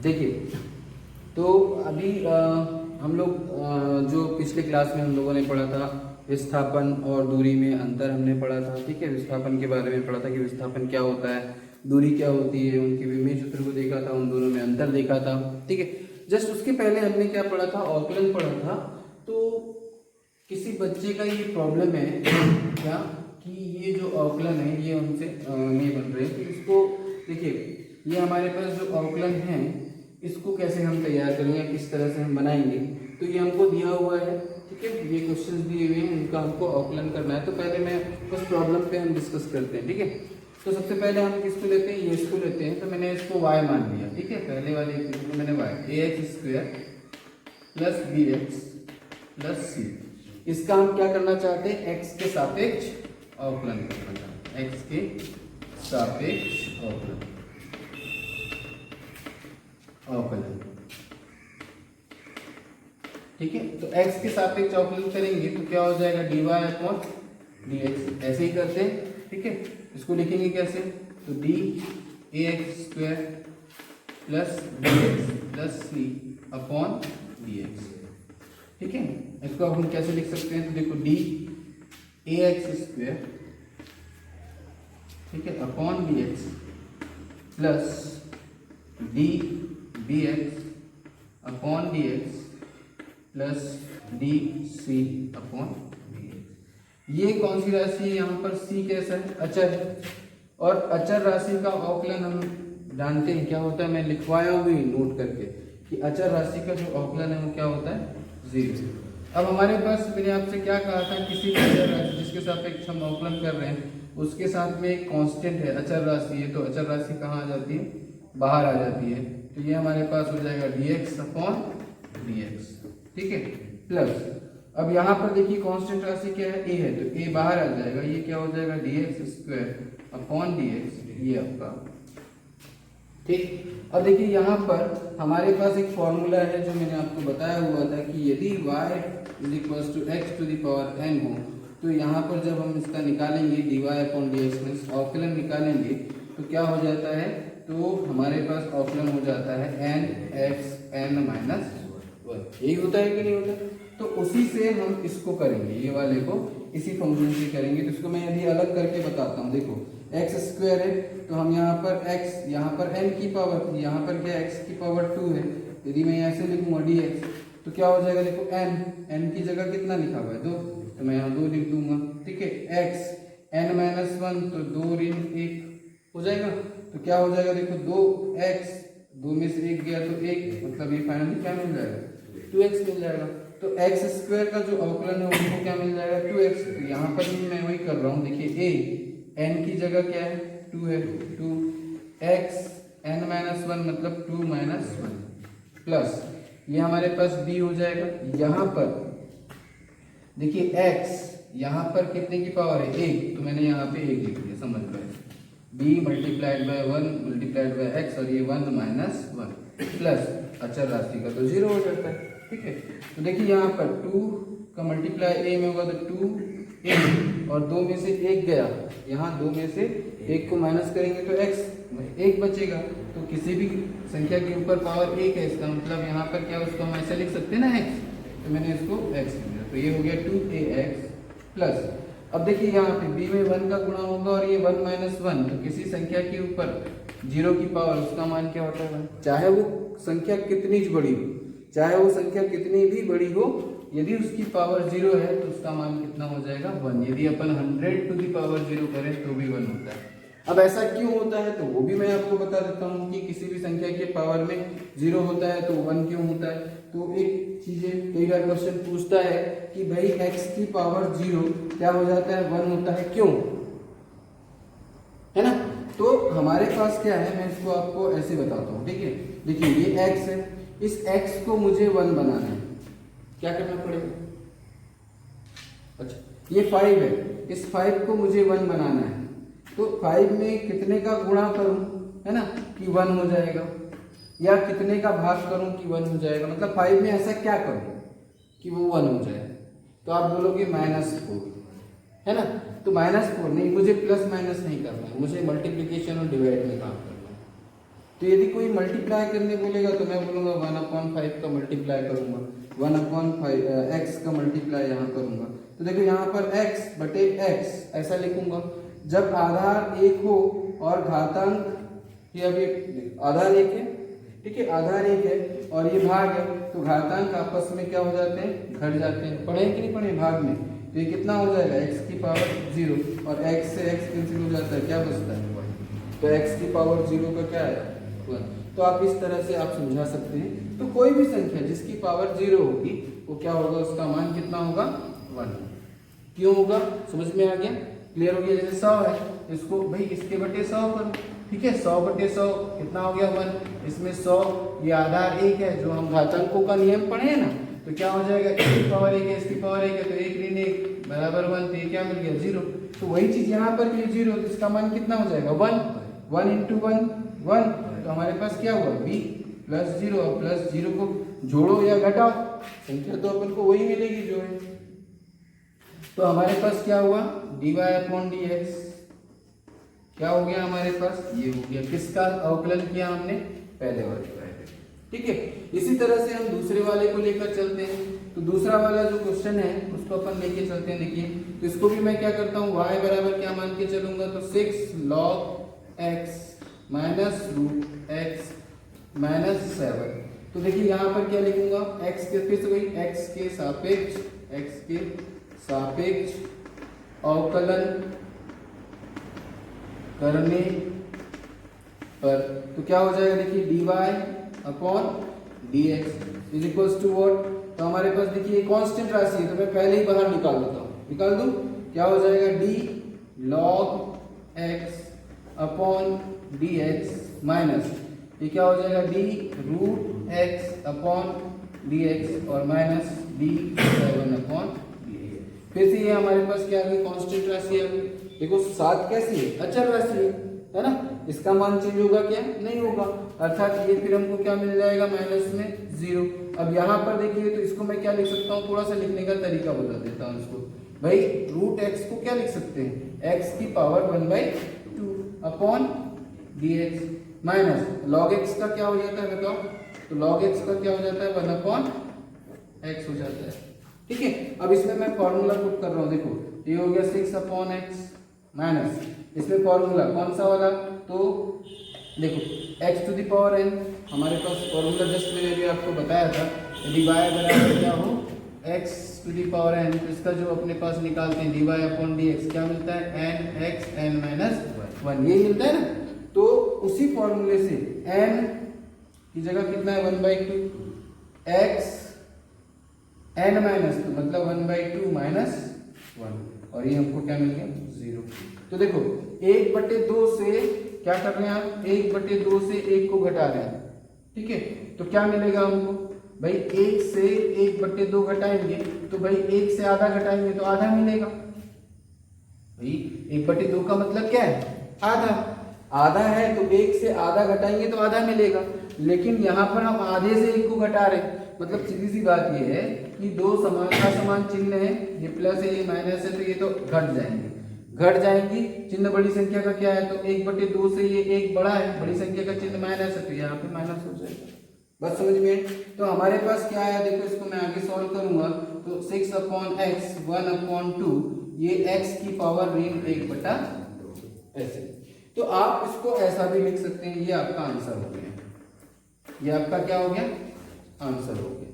देखिए, तो अभी हम लोग जो पिछले क्लास में हम लोगों ने पढ़ा था विस्थापन और दूरी में अंतर हमने पढ़ा था। ठीक है, विस्थापन के बारे में पढ़ा था कि विस्थापन क्या होता है, दूरी क्या होती है, उनके विमेय सूत्र को देखा था, उन दोनों में अंतर देखा था। ठीक है, जस्ट उसके पहले हमने क्या पढ़ा था, अवकलन पढ़ा था। तो किसी बच्चे का ये प्रॉब्लम है क्या कि ये जो अवकलन है ये हमसे नहीं बन रहे, तो इसको देखिए, ये हमारे पास जो अवकलन है इसको कैसे हम तैयार करेंगे, किस तरह से हम बनाएंगे, तो ये हमको दिया हुआ है। ठीक है, ये क्वेश्चंस दिए हुए हैं, इनका हमको अवकलन करना है। तो पहले मैं उस प्रॉब्लम पे हम डिस्कस करते हैं। ठीक है, तो सबसे पहले हम किसको लेते हैं, ये इसको लेते हैं। तो मैंने इसको y मान लिया। ठीक है, पहले वाले इक्वेशन में मैंने y ax square plus bx plus c, इसका हम क्या करना चाहते हैं, x के सापेक्ष अवकलन करना चाहते हैं, x के सापेक्ष अवकलन। ठीक है, तो x के सापेक्ष अवकलन करेंगे तो क्या हो जाएगा, dy अपॉन dx। ऐसे ही करते हैं। ठीक है, इसको लिखेंगे कैसे, तो d ax square plus bx plus c upon dx। ठीक है, इसको अब हम कैसे लिख सकते हैं, तो देखो d ax स्क्वायर, ठीक है, upon dx plus d bx upon dx plus D C upon dx। ये कौन सी राशि है, यहाँ पर c कैसा है, अचर है, और अचर राशि का अवकलन हम जानते हैं क्या होता है, मैं लिखवाया हूँ नोट करके कि अचर राशि का जो अवकलन है वो क्या होता है, 0। अब हमारे पास मैंने आपसे क्या कहा था, किसी भी अचर राशि जिसके सापेक्ष हम अवकलन कर रहे हैं उसके साथ में एक कांस्टेंट है, अचर राशि है, तो अचर राशि कहाँ आ जाती है, बाहर आ जाती है। तो ये हमारे पास हो जाएगा dx अपॉन dx। ठीक है, प्लस अब यहाँ पर देखिए कांस्टेंट राशि क्या है, a है, तो a बाहर आ जाएगा, ये क्या हो जाएगा, dx स्क्वायर अपॉन dx, ये आपका। ठीक, अब देखिए यहाँ पर हमारे पास एक फॉर्मूला है जो मैंने आपको बताया हुआ था कि यदि y is equals to x to the power n हो, तो यहाँ पर जब हम इसका निकालेंगे dy अपॉन dx में अवकलन निकालेंगे तो क्या हो जाता है, तो हमारे पास अवकलन हो जाता है n x n माइनस 1। यही होता है कि नहीं होता, तो उसी से हम इसको करेंगे, ये वाले को इसी फंक्शन से करेंगे। तो इसको मैं यदि अलग करके बताता हूँ, देखो x स्क्वायर है, तो हम यहाँ पर x, यहाँ पर n की पावर थी, यहाँ पर क्या x की पावर 2 है, यदि मैं ऐसे लिखूंगा dx तो क्या हो जाएगा, देखो n की जगह कितना लिखा हुआ है 2, तो मैं यहाँ 2 लिख दूंगा। ठीक है, x n माइनस 1, तो 2 ऋण 1 हो जाएगा, तो क्या हो जाएगा, देखो 2x, 2 में से 1 गया तो 1, मतलब ये फाइनली क्या मिल जाएगा, 2x मिल जाएगा। तो x स्क्वायर का जो अवकलन है उसको क्या मिल जाएगा, 2x। तो यहाँ पर भी मैं वही कर रहा हूँ, देखिए a n की जगह क्या है, 2 है, 2 x n माइनस 1 मतलब 2 माइनस 1 प्लस ये हमारे पास b हो जाएगा। यहाँ पर देखिए x यहाँ पर कितने की पावर है, 1, तो मैंने यहाँ पे 1 लिख दिया, समझ गए, b multiplied by 1 multiplied by x, और ये 1 माइनस 1 प्लस अचर राशि का तो 0 हो जाता है। ठीक है, तो देखिए यहाँ पर 2 का मल्टीप्लाई a में होगा तो 2a, और 2 में से 1 गया, यहाँ 2 में से 1 को माइनस करेंगे तो x 1 बचेगा। तो किसी भी संख्या के ऊपर पावर 1 है, इसका मतलब यहाँ पर क्या, उसको हम ऐसे लिख सकते हैं ना x, तो मैंने इसको x लिख दिया, तो ये हो गया 2ax प्लस। अब देखिए यहाँ पे b में 1 का गुणा होगा और ये 1 माइनस 1, तो किसी संख्या के ऊपर 0 की पावर उसका मान क्या होता है, चाहे वो संख्या कितनी बड़ी हो, चाहे वो संख्या कितनी भी बड़ी हो, यदि उसकी पावर 0 है तो उसका मान कितना हो जाएगा, 1। यदि अपन 100 टू दी पावर 0 करें तो भी 1 होता है। अब ऐसा क्यों होता है, तो वो भी मैं आपको बता देता हूँ कि किसी भी संख्या के पावर में 0 होता है तो 1 क्यों होता है। तो एक चीजें कई बार क्वेश्चन पूछता है कि भाई x की पावर 0 क्या हो जाता है, 1 होता है, क्यों, है ना। तो हमारे पास क्या है, मैं इसको आपको ऐसे बताता हूँ। ठीक है, देखिए ये x है, इस x को मुझे 1 बनाना है, क्या करना पड़ेगा, अच्छा ये 5 है, इस 5 को मुझे 1 बनाना है, तो 5 में कितने का गुणा करूं, है ना, कि 1 हो जाएगा, या कितने का भाग करूं कि 1 हो जाएगा, मतलब 5 में ऐसा क्या करूं कि वो 1 हो जाए। तो आप बोलोगे -4, है ना, तो -4 नहीं, मुझे प्लस माइनस नहीं करना है, मुझे मल्टीप्लिकेशन और डिवाइड में काम करना है। तो यदि कोई मल्टीप्लाई करने बोलेगा तो मैं बोलूँगा 1/5 का मल्टीप्लाई करूँगा, 1/5 x का मल्टीप्लाई यहाँ करूँगा। तो देखो यहाँ पर x बटे x ऐसा लिखूंगा। जब आधार एक हो और घातांक ये अभी आधार एक है, ठीक है, आधार एक है और ये भाग है, तो घातांक आपस में क्या हो जाते हैं, घट जाते हैं। पढ़े कि नहीं पढ़े भाग में? तो ये कितना हो जाएगा, x की पावर 0 और x से x कैंसिल हो जाता है, क्या बचता है 1। तो x की पावर 0 का क्या है 1। तो आप इस तरह से आप समझा सकते हैं। तो कोई भी संख्या जिसकी पावर 0 होगी वो क्या होगा, उसका मान कितना होगा 1। क्यों होगा, समझ में आ गया, क्लियर हो गया। जैसे 100 है, इसको भाई इसके बटे 100 करो, ठीक है, 100 बटे 100 कितना हो गया 1। इसमें 100 ये आधार एक है, जो हम घातांकों का नियम पढ़े हैं ना, तो क्या हो जाएगा, इसकी पावर एक है, इसकी पावर एक है, तो 1 ऋण 1 बराबर 1, तो ये क्या मिल गया 0। तो वही चीज यहाँ पर भी 0, तो इसका मान कितना हो जाएगा 1। 1 इंटू 1 1, तो हमारे पास क्या हुआ b प्लस 0। और प्लस 0 को जोड़ो या घटाओ, संख्या तो अपन को वही मिलेगी जो है। तो हमारे पास क्या हुआ dy/dx, क्या हो गया हमारे पास, ये हो गया। किसका अवकलन किया हमने, पहले वाले का, ठीक है। इसी तरह से हम दूसरे वाले को लेकर चलते हैं। तो दूसरा वाला जो क्वेश्चन है उसको अपन लेके चलते हैं। देखिए, तो इसको भी मैं क्या करता हूँ, y बराबर क्या मान के चलूंगा, तो 6 log x minus root x minus 7। तो देखिए यहाँ पर क्या लिखूंगा, x के फिर से वही x के सापेक्ष अवकलन करने पर तो क्या हो जाएगा, देखिए dy/dx is equals to what. तो हमारे पास देखिए कांस्टेंट राशि है, तो मैं पहले ही बाहर निकाल देता हूँ, निकाल दूं। क्या हो जाएगा d log x dx minus ये क्या हो जाएगा d रूट x dx और माइनस d7/dx। फिर से ये हमारे पास क्या आ गई, कांस्टेंट राशि आ गई। देखो 7 कैसी है, अचर राशि है ना, इसका मान चेंज होगा क्या, नहीं होगा, अर्थात ये फिर हमको क्या मिल जाएगा माइनस में 0। अब यहाँ पर देखिए, तो इसको मैं क्या लिख सकता हूँ, थोड़ा सा लिखने का तरीका बता देता हूँ इसको। भाई रूट x को क्या लिख सकते हैं, x की power 1/2 upon dx minus log x का क्या हो जाता है बताओ, तो log x का क्या हो जाता है 1/x हो जाता है, ठीक है। अब इसमें मैं फॉर्मूला पुट कर रहा हूँ, देखो ये हो गया 6/x माइनस इसमें फॉर्मूला कौन सा वाला, तो देखो x to the power n, हमारे पास फॉर्मूला जस्ट मैंने अभी आपको बताया था, यदि y बराबर क्या हो x to the power n, तो इसका जो अपने पास निकालते हैं dy/dx क्या मिलता है nx n माइनस 1, ये मिलता है ना। तो उसी फॉर्मूले से n की जगह कितना है 1/2, x n माइनस तो मतलब 1/2 माइनस 1, और ये हमको क्या मिल गया 0। तो देखो 1/2 से क्या कर रहे हैं आप, 1/2 से 1 को घटा रहे हैं, ठीक है। तो क्या मिलेगा हमको, भाई 1 से 1/2 घटाएंगे तो भाई 1 से आधा घटाएंगे तो आधा मिलेगा। भाई 1/2 का मतलब क्या है, आधा, आधा है तो 1 से आधा घटाएंगे तो आधा मिलेगा। लेकिन यहाँ पर हम आधे से 1 को घटा रहे हैं, मतलब सीधी सी बात ये है कि दो समान चिन्ह है, ये प्लस है ये माइनस है, तो ये तो घट जाएंगी। चिन्ह बड़ी संख्या का क्या है, तो 1/2 से ये 1 बड़ा है, बड़ी संख्या का चिन्ह माइनस है, तो यहाँ पे माइनस हो जाएगा। बस समझ में। तो हमारे पास क्या आया, देखो इसको मैं आगे सॉल्व करूंगा, तो 6/x 1/2 ये x की पावर ऋण 1/2 ऐसे। तो आप इसको ऐसा भी लिख सकते हैं, ये आपका आंसर हो गया, ये आपका क्या हो गया आंसर हो गया,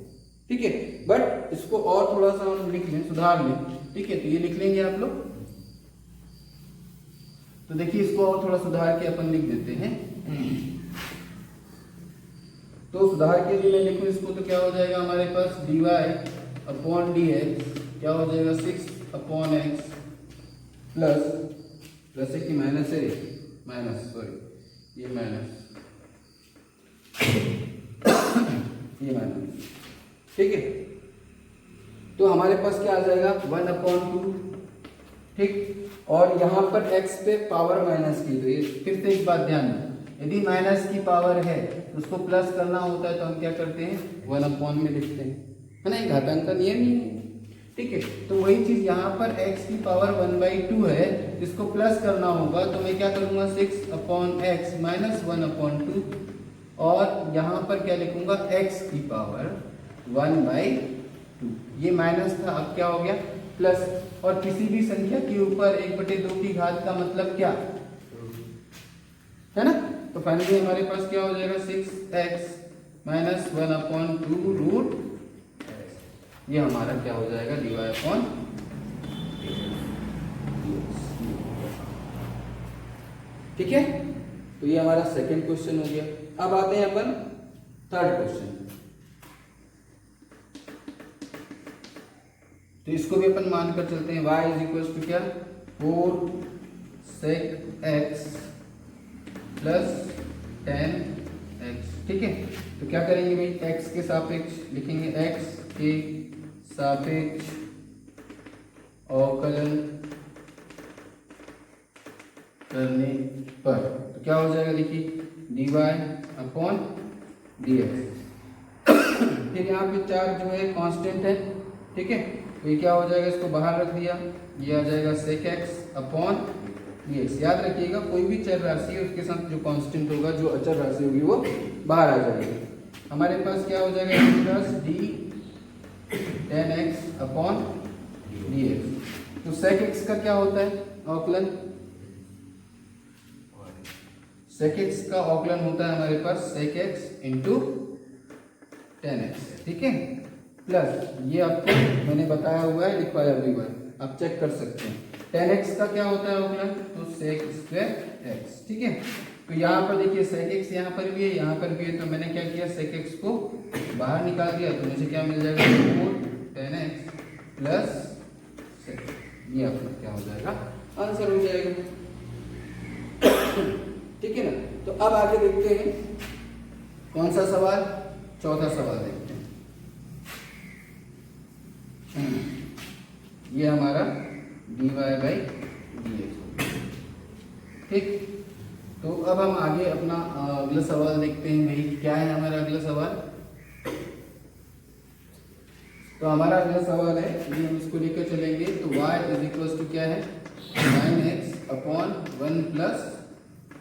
ठीक है। बट इसको और थोड़ा सा हम लिख लें, सुधार लें, ठीक है। तो ये लिख लेंगे आप लोग, तो देखिए इसको और थोड़ा सुधार के अपन लिख देते हैं। तो सुधार के लिए मैं लिखूं इसको, तो क्या हो जाएगा हमारे पास dy/dx क्या हो जाएगा 6/x प्लस है कि माइनस है, माइनस सॉरी ये माइनस ये माइनस, ठीक है। तो हमारे पास क्या आ जाएगा 1/2, ठीक। और यहाँ पर x पे पावर माइनस की, तो ये फिर से एक बात ध्यान दें, यदि माइनस की पावर है तो उसको प्लस करना होता है, तो हम क्या करते हैं 1/, में लिखते हैं, है ना, घातांक का नियम ही है, ठीक है। तो वही चीज यहाँ पर x की पावर 1/2 है, इसको प्लस करना होगा, तो मैं क्या करूंगा 6/x माइनस 1/2 और यहाँ पर क्या लिखूंगा x की पावर 1/2। ये माइनस था, अब क्या हो गया प्लस। और किसी भी संख्या के ऊपर 1/2 की घात का मतलब क्या है ना। तो फाइनली हमारे पास क्या हो जाएगा 6x माइनस 1/2 रूट, ये हमारा क्या हो जाएगा dy/। ठीक है, तो ये हमारा सेकंड क्वेश्चन हो गया। अब आते हैं अपन थर्ड क्वेश्चन। तो इसको भी अपन मान कर चलते हैं y इज इक्वल टू क्या 4 sec x प्लस 10x। ठीक है, तो क्या करेंगे भाई x के सापेक्ष लिखेंगे, x के सापेक्ष अवकलन करने पर तो क्या हो जाएगा देखिए dy/dx। फिर यहाँ पे चार जो है कांस्टेंट है। ठीक है, तो ये क्या हो जाएगा, इसको बाहर रख दिया, ये आ जाएगा sec x/dx। याद रखिएगा कोई भी चर राशि है उसके साथ जो कांस्टेंट होगा, जो अचर राशि होगी वो बाहर आ जाएगी। हमारे पास क्या हो जाएगा प्लस d 10x/dx। तो sec x का क्या होता है अवकलन, sec x का अवकलन होता है हमारे पास sec x इंटू 10x। ठीक है, प्लस ये आपको मैंने बताया हुआ है, लिखवाया भी हुआ है, आप चेक कर सकते हैं। 10x का क्या होता है अवकलन, तो sec स्क्वायर x। ठीक है, तो यहाँ पर देखिए sec x यहाँ पर भी है, यहाँ पर भी है, तो मैंने क्या किया sec x को बाहर निकाल दिया, तो मुझे क्या मिल जाएगा 4 10x प्लस sec। ये आपका क्या हो जाएगा आंसर हो जाएगा। ठीक है ना, तो अब आगे देखते हैं कौन सा सवाल, चौथा सवाल देखते हैं। ये हमारा dy/dx। ठीक, तो अब हम आगे अपना अगला सवाल देखते हैं। भाई क्या है हमारा अगला सवाल, तो हमारा अगला सवाल है, ये हम इसको लेकर चलेंगे। तो y इज इक्वल टू क्या है 9x/1 प्लस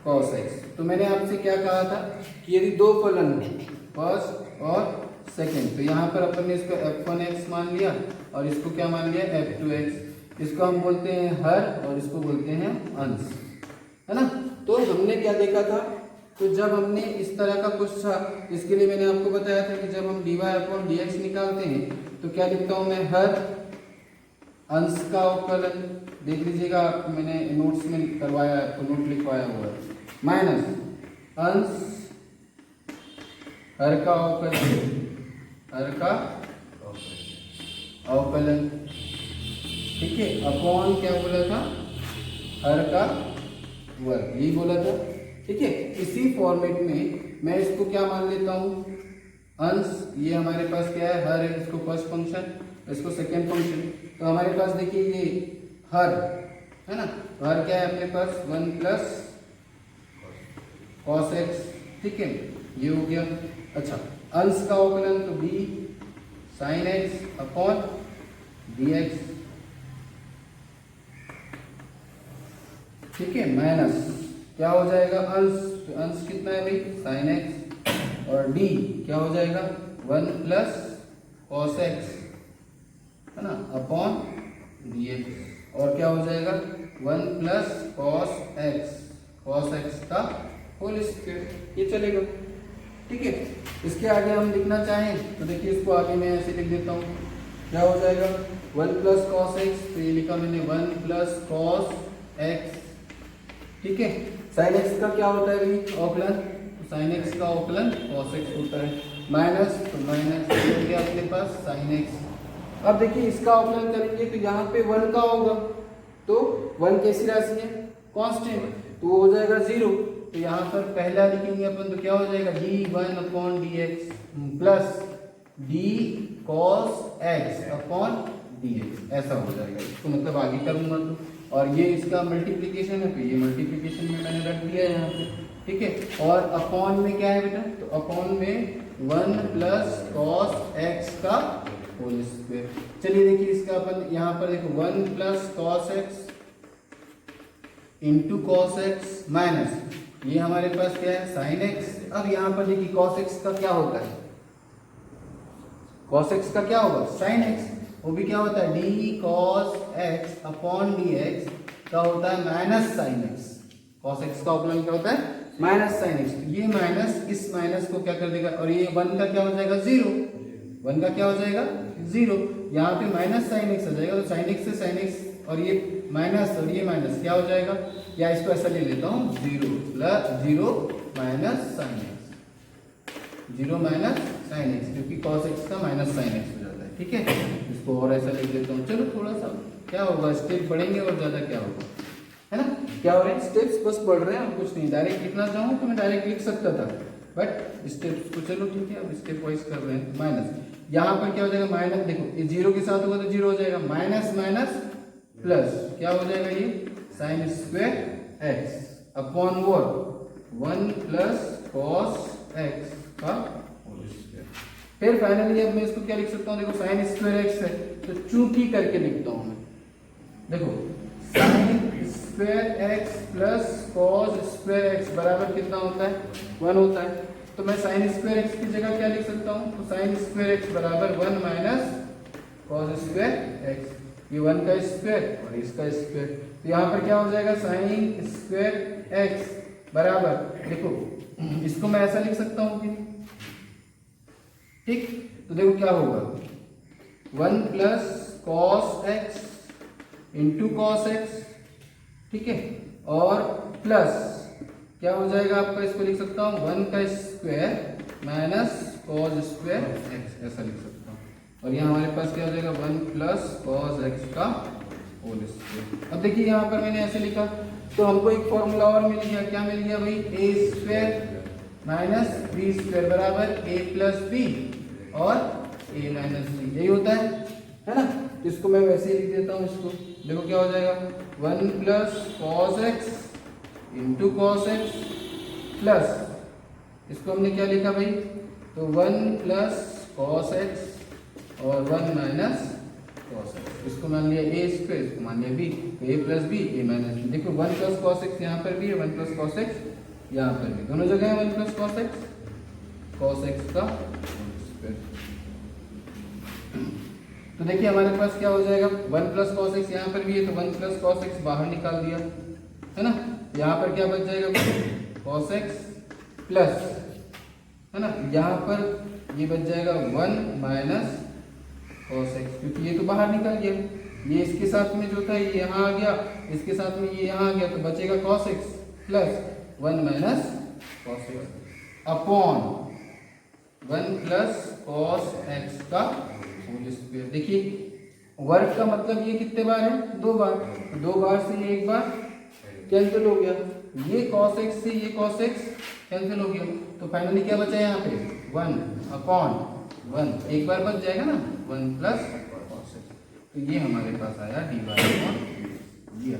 cos x। तो मैंने आपसे क्या कहा था कि यदि दो फलन हो फर्स्ट और सेकंड, तो यहाँ पर अपन ने इसको f1x मान लिया और इसको क्या मान लिया f2x। इसको हम बोलते हैं हर और इसको बोलते हैं अंश, है ना। तो हमने क्या देखा था, तो जब हमने इस तरह का कुछ था, इसके लिए मैंने आपको बताया था कि जब हम dy/dx निकालते हैं तो क्या लिखता हूं मैं, हर अंश का अवकलन, देख लीजिएगा मैंने नोट्स में करवाया है, आपको नोट लिखवाया हुआ है, माइनस अंश हर का अवकलन, हर का अवकलन। ठीक है, अपॉन क्या बोला था, हर का वर्ग, यही बोला था। ठीक है, इसी फॉर्मेट में मैं इसको क्या मान लेता हूं, अंश, ये हमारे पास क्या है हर है, इसको फर्स्ट फंक्शन, इसको सेकेंड फंक्शन। तो हमारे पास देखिए ये हर है ना, तो हर क्या है अपने पास 1 प्लस cos x। ठीक है, ये हो गया। अच्छा, अंश का अवकलन तो b sin x upon dx। ठीक है, माइनस क्या हो जाएगा अंश, तो अंश कितना है भाई sin x, और d क्या हो जाएगा 1 प्लस cos x, है ना, अपॉन dx। और क्या हो जाएगा 1 प्लस cos x का होल स्क्वायर, ये चलेगा। ठीक है, इसके आगे हम लिखना चाहें तो देखिए इसको आगे मैं ऐसे लिख देता हूँ, क्या हो जाएगा 1 प्लस cos x, तो ये लिखा मैंने 1 प्लस cos x। ठीक है, sin x का क्या होता है भाई अवकलन, तो sin x का अवकलन cos x होता है, माइनस तो माइनस हो गया अपने पास sin x। अब देखिए इसका अवकलन करेंगे तो यहाँ पे 1 का होगा, तो 1 कैसी राशि है कांस्टेंट, तो वो हो जाएगा 0। तो यहाँ पर पहला लिखेंगे अपन, तो क्या हो जाएगा d1/dx plus d cos x upon dx, ऐसा हो जाएगा। इसको मतलब आगे करूंगा तो, और ये इसका मल्टीप्लिकेशन है, तो ये मल्टीप्लिकेशन में मैंने रख दिया है यहाँ पे। ठीक है, और अपॉन में क्या है बेटा, तो अपॉन में 1 प्लस cos x का होल स्क्वायर। चलिए देखिए इसका अपन यहाँ पर देखो 1 plus cos x into cos x minus ये हमारे पास क्या है साइन एक्स। अब यहाँ पर देखिए कॉस एक्स का क्या होता है, कॉस एक्स का क्या होगा साइन एक्स, वो भी क्या होता है D cos x upon D x का होता है minus sine x. Cos x का अपॉन क्या होता है माइनस साइन एक्स। तो ये माइनस इस माइनस को क्या कर देगा और ये 1 का क्या हो जाएगा 0, 1 का क्या हो जाएगा 0। यहाँ पे माइनस साइन एक्स आ जाएगा, तो साइन एक्स से साइन एक्स और ये माइनस और ये माइनस क्या हो जाएगा, या इसको ऐसा ले लेता हूँ 0 plus 0 minus sine x, 0 minus sine x, क्योंकि कॉस एक्स का माइनस साइन एक्स हो जाता है। ठीक है, इसको और ऐसा लिख देता हूँ। चलो थोड़ा सा क्या होगा, स्टेप बढ़ेंगे और ज्यादा क्या होगा, है ना, क्या हो रहे हैं स्टेप्स बस बढ़ रहे हैं और कुछ नहीं। डायरेक्ट लिखना चाहूँ तो मैं डायरेक्ट लिख सकता था, बट स्टेप्स को चलो ठीक है अब स्टेप वाइज कर रहे हैं। माइनस यहाँ पर क्या हो जाएगा माइनस, देखो ये 0 के साथ होगा तो 0 हो जाएगा, माइनस माइनस प्लस क्या हो जाएगा ये sine square x upon what 1 plus cos x का होल स्क्वायर। फिर फाइनली अब मैं इसको क्या लिख सकता हूँ, देखो साइन स्क्वायर एक्स है तो चूंकि करके लिखता हूँ मैं, देखो sine square x plus cos square x बराबर कितना होता है 1 होता है। तो मैं साइन स्क्वायर एक्स की जगह क्या लिख सकता हूँ, तो साइन स्क्वायर एक्स बराबर 1 माइनस कॉस स्क्वायर एक्स, ये 1 का स्क्वायर और इसका स्क्वायर। तो यहाँ पर क्या हो जाएगा साइन स्क्वायर एक्स बराबर, देखो इसको मैं ऐसा लिख सकता हूँ कि ठीक, तो देखो क्या होगा 1 plus cos x into cos x, ठीक है, और प्लस क्या हो जाएगा आपका, इसको लिख सकता हूँ 1 का square minus cos square x, ऐसा लिख सकता हूँ। और यहाँ हमारे पास क्या हो जाएगा 1 प्लस कॉस एक्स का होल स्क्वायर। अब देखिए यहाँ पर मैंने ऐसे लिखा तो हमको एक फॉर्मूला और मिल गया, क्या मिल गया भाई, ए स्क्वायर माइनस बी स्क्वायर बराबर ए प्लस बी और ए माइनस बी, यही होता है ना। तो इसको मैं वैसे ही लिख देता हूँ, इसको देखो क्या हो जाएगा 1 plus cos x into cos x plus, इसको हमने क्या लिखा भाई, तो 1 प्लस कॉस एक्स और 1 माइनस कॉस एक्स, इसको मान लिया ए स्क्वायर, इसको मान लिया बी, तो ए प्लस बी ए माइनस बी। देखो 1 प्लस कॉस एक्स यहाँ पर भी है, 1 प्लस कॉस एक्स यहाँ पर भी, दोनों जगह है 1 प्लस कॉस एक्स का स्क्वायर। तो देखिए हमारे पास क्या हो जाएगा 1 प्लस कॉस एक्स यहाँ पर भी है, तो 1 प्लस कॉस एक्स बाहर निकाल दिया, है ना। यहाँ पर क्या बच जाएगा कॉस एक्स प्लस, है ना, यहाँ पर ये बच जाएगा 1 माइनस कॉस एक्स, क्योंकि ये तो बाहर निकल गया, ये इसके साथ में जो था ये यहाँ आ गया, इसके साथ में ये यहाँ आ गया, तो बचेगा cos x plus 1 minus cos x upon 1 plus cos x का होल स्क्वायर। देखिए वर्ग का मतलब ये कितने बार है 2 बार, 2 बार से ये 1 बार कैंसिल हो गया, ये cos x से ये cos x कैंसिल हो गया, तो फाइनली क्या बचा यहाँ पे 1 अपॉन 1, एक बार बच जाएगा ना 1 प्लस cos x, तो ये हमारे पास आया dy अपॉन ये।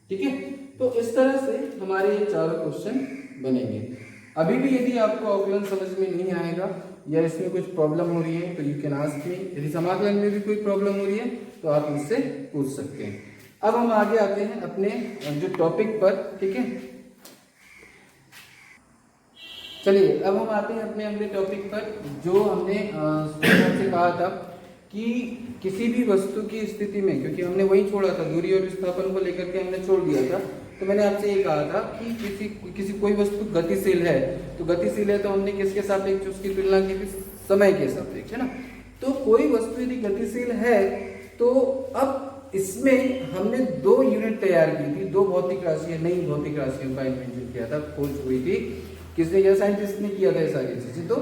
ठीक है, तो इस तरह से हमारे ये चारों क्वेश्चन बनेंगे। अभी भी यदि आपको अवकलन समझ में नहीं आएगा या इसमें कुछ प्रॉब्लम हो रही है तो यू कैन आस्क मी, यदि समाकलन में भी कोई प्रॉब्लम हो रही है तो आप मुझसे पूछ सकते हैं। अब हम आगे आते हैं अपने जो टॉपिक पर, ठीक है, चलिए अब हम आते हैं अपने अगले टॉपिक पर, जो हमने से कहा था कि किसी भी वस्तु की स्थिति में, क्योंकि हमने वही छोड़ा था दूरी और विस्थापन को लेकर के हमने छोड़ दिया था, तो मैंने आपसे ये कहा था कि किसी कोई वस्तु गतिशील है, तो गतिशील है तो हमने किसके सापेक्ष उसकी तुलना की थी, समय के सापेक्ष, है ना। तो कोई वस्तु यदि गतिशील है तो अब इसमें हमने 2 यूनिट तैयार की थी, 2 भौतिक राशियां, नई भौतिक राशियों का इन्वेंशन किया था, खोज हुई थी, किसने किया, साइंटिस्ट ने किया था ये सारी चीजें। तो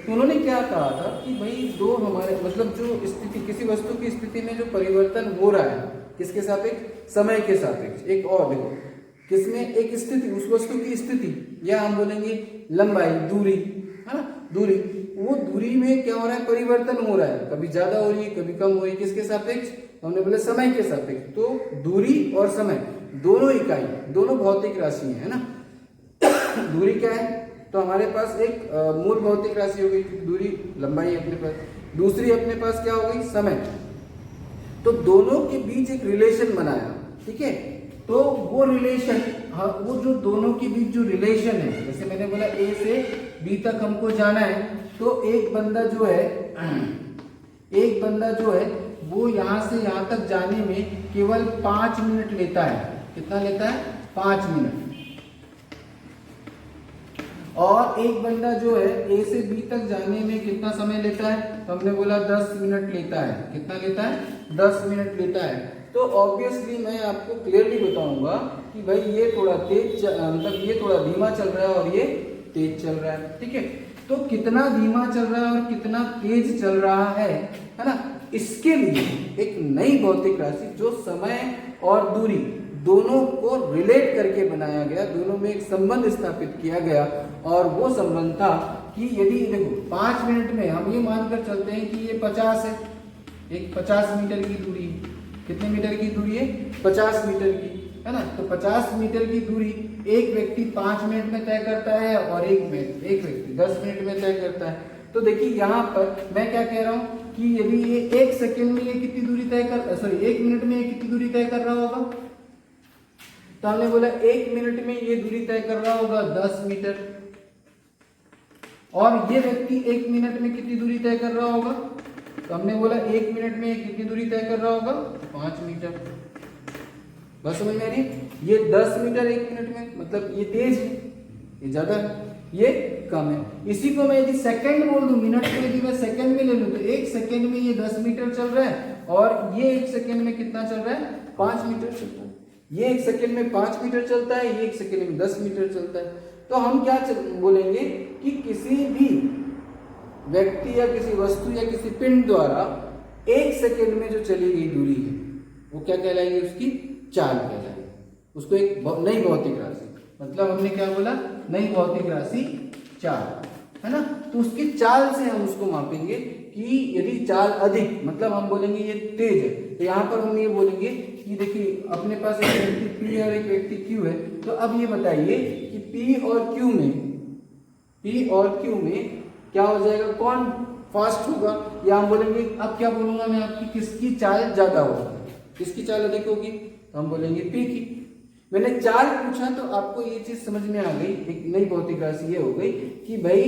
उन्होंने क्या कहा था कि भाई 2 हमारे मतलब जो स्थिति, किसी वस्तु की स्थिति में जो परिवर्तन हो रहा है किसके सापेक्ष, समय के सापेक्ष। एक और देखो किसमें, एक स्थिति, उस वस्तु की स्थिति, या हम बोलेंगे लंबाई, दूरी, है ना, दूरी, वो दूरी में क्या हो रहा है, परिवर्तन हो रहा है, कभी ज्यादा हो रही है कभी कम हो रही है, किसके सापेक्ष, हमने बोले समय के सापेक्ष। तो दूरी और समय दोनों इकाई, दोनों भौतिक राशि है ना। दूरी क्या है, तो हमारे पास एक मूल भौतिक राशि हो गई दूरी, लंबाई अपने पास, दूसरी अपने पास क्या हो गई, समय। तो दोनों के बीच एक रिलेशन बनाया, ठीक है। तो वो रिलेशन, हाँ, वो जो दोनों के बीच जो रिलेशन है, जैसे मैंने बोला ए से बी तक हमको जाना है, तो एक बंदा जो है वो यहाँ से यहाँ तक जाने में केवल 5 मिनट लेता है। कितना लेता है? 5 मिनट। और एक बंदा जो है ए से बी तक जाने में कितना समय लेता है? तो हमने बोला 10 मिनट लेता है। कितना लेता है? 10 मिनट लेता है। तो ऑब्वियसली मैं आपको क्लियरली बताऊंगा कि भाई ये थोड़ा तेज, मतलब ये थोड़ा धीमा चल रहा है और ये तेज चल रहा है। ठीक है, तो कितना धीमा चल रहा है और कितना तेज चल रहा है ना, इसके लिए एक नई भौतिक राशि जो समय और दूरी दोनों को रिलेट करके बनाया गया, दोनों में एक संबंध स्थापित किया गया, और वो संबंध था कि यदि देखो 5 मिनट में हम ये मानकर चलते हैं कि ये 50 है, एक 50 मीटर की दूरी है। कितने मीटर की दूरी है? 50 मीटर की, है ना। तो 50 मीटर की दूरी एक व्यक्ति 5 मिनट में तय करता है और एक व्यक्ति 10 मिनट में तय करता है। तो देखिए यहाँ पर मैं क्या कह रहा हूँ कि यदि ये 1 सेकेंड में ये कितनी दूरी तय कर, सॉरी 1 मिनट में ये कितनी दूरी तय कर रहा होगा, तो हमने बोला 1 मिनट में ये दूरी तय कर रहा होगा 10 मीटर, और ये व्यक्ति 1 मिनट में कितनी दूरी तय कर रहा होगा, तो हमने बोला 1 मिनट में ये कितनी दूरी तय कर रहा होगा, 5 मीटर। बस समझ में आ रही? ये 10 मीटर 1 मिनट में, मतलब ये तेज है, ये ज्यादा है, ये कम है। इसी को मैं यदि सेकंड बोल दूं, मिनट को यदि मैं सेकंड में ले लूं, तो 1 सेकंड में ये 10 मीटर चल रहा है, और ये 1 सेकंड में कितना चल रहा है? 5 मीटर चलता है। ये 1 सेकंड में 5 मीटर चलता है, ये 1 सेकंड में 10 मीटर चलता है। तो हम क्या बोलेंगे कि किसी भी व्यक्ति या किसी वस्तु या किसी पिंड द्वारा 1 सेकंड में जो चली गई दूरी है वो क्या कहलाएगी? उसकी चाल कहलाएगी। उसको एक नई भौतिक राशि, मतलब हमने क्या बोला? नई भौतिक राशि चाल, है ना। तो उसकी चाल से हम उसको मापेंगे कि यदि चाल अधिक, मतलब हम बोलेंगे ये तेज है, तो यहाँ पर हम ये बोलेंगे कि देखिए अपने पास एक व्यक्ति P और एक व्यक्ति Q है। तो अब ये बताइए कि P और Q में क्या हो जाएगा? कौन फास्ट होगा? या हम बोलेंगे, अब क्या बोलूंगा मैं आपकी, किसकी चाल ज्यादा होगी, किसकी चाल अधिक होगी, तो हम बोलेंगे P की। मैंने चाल पूछा तो आपको ये चीज समझ में आ गई, एक नई भौतिक राशि ये हो गई कि भाई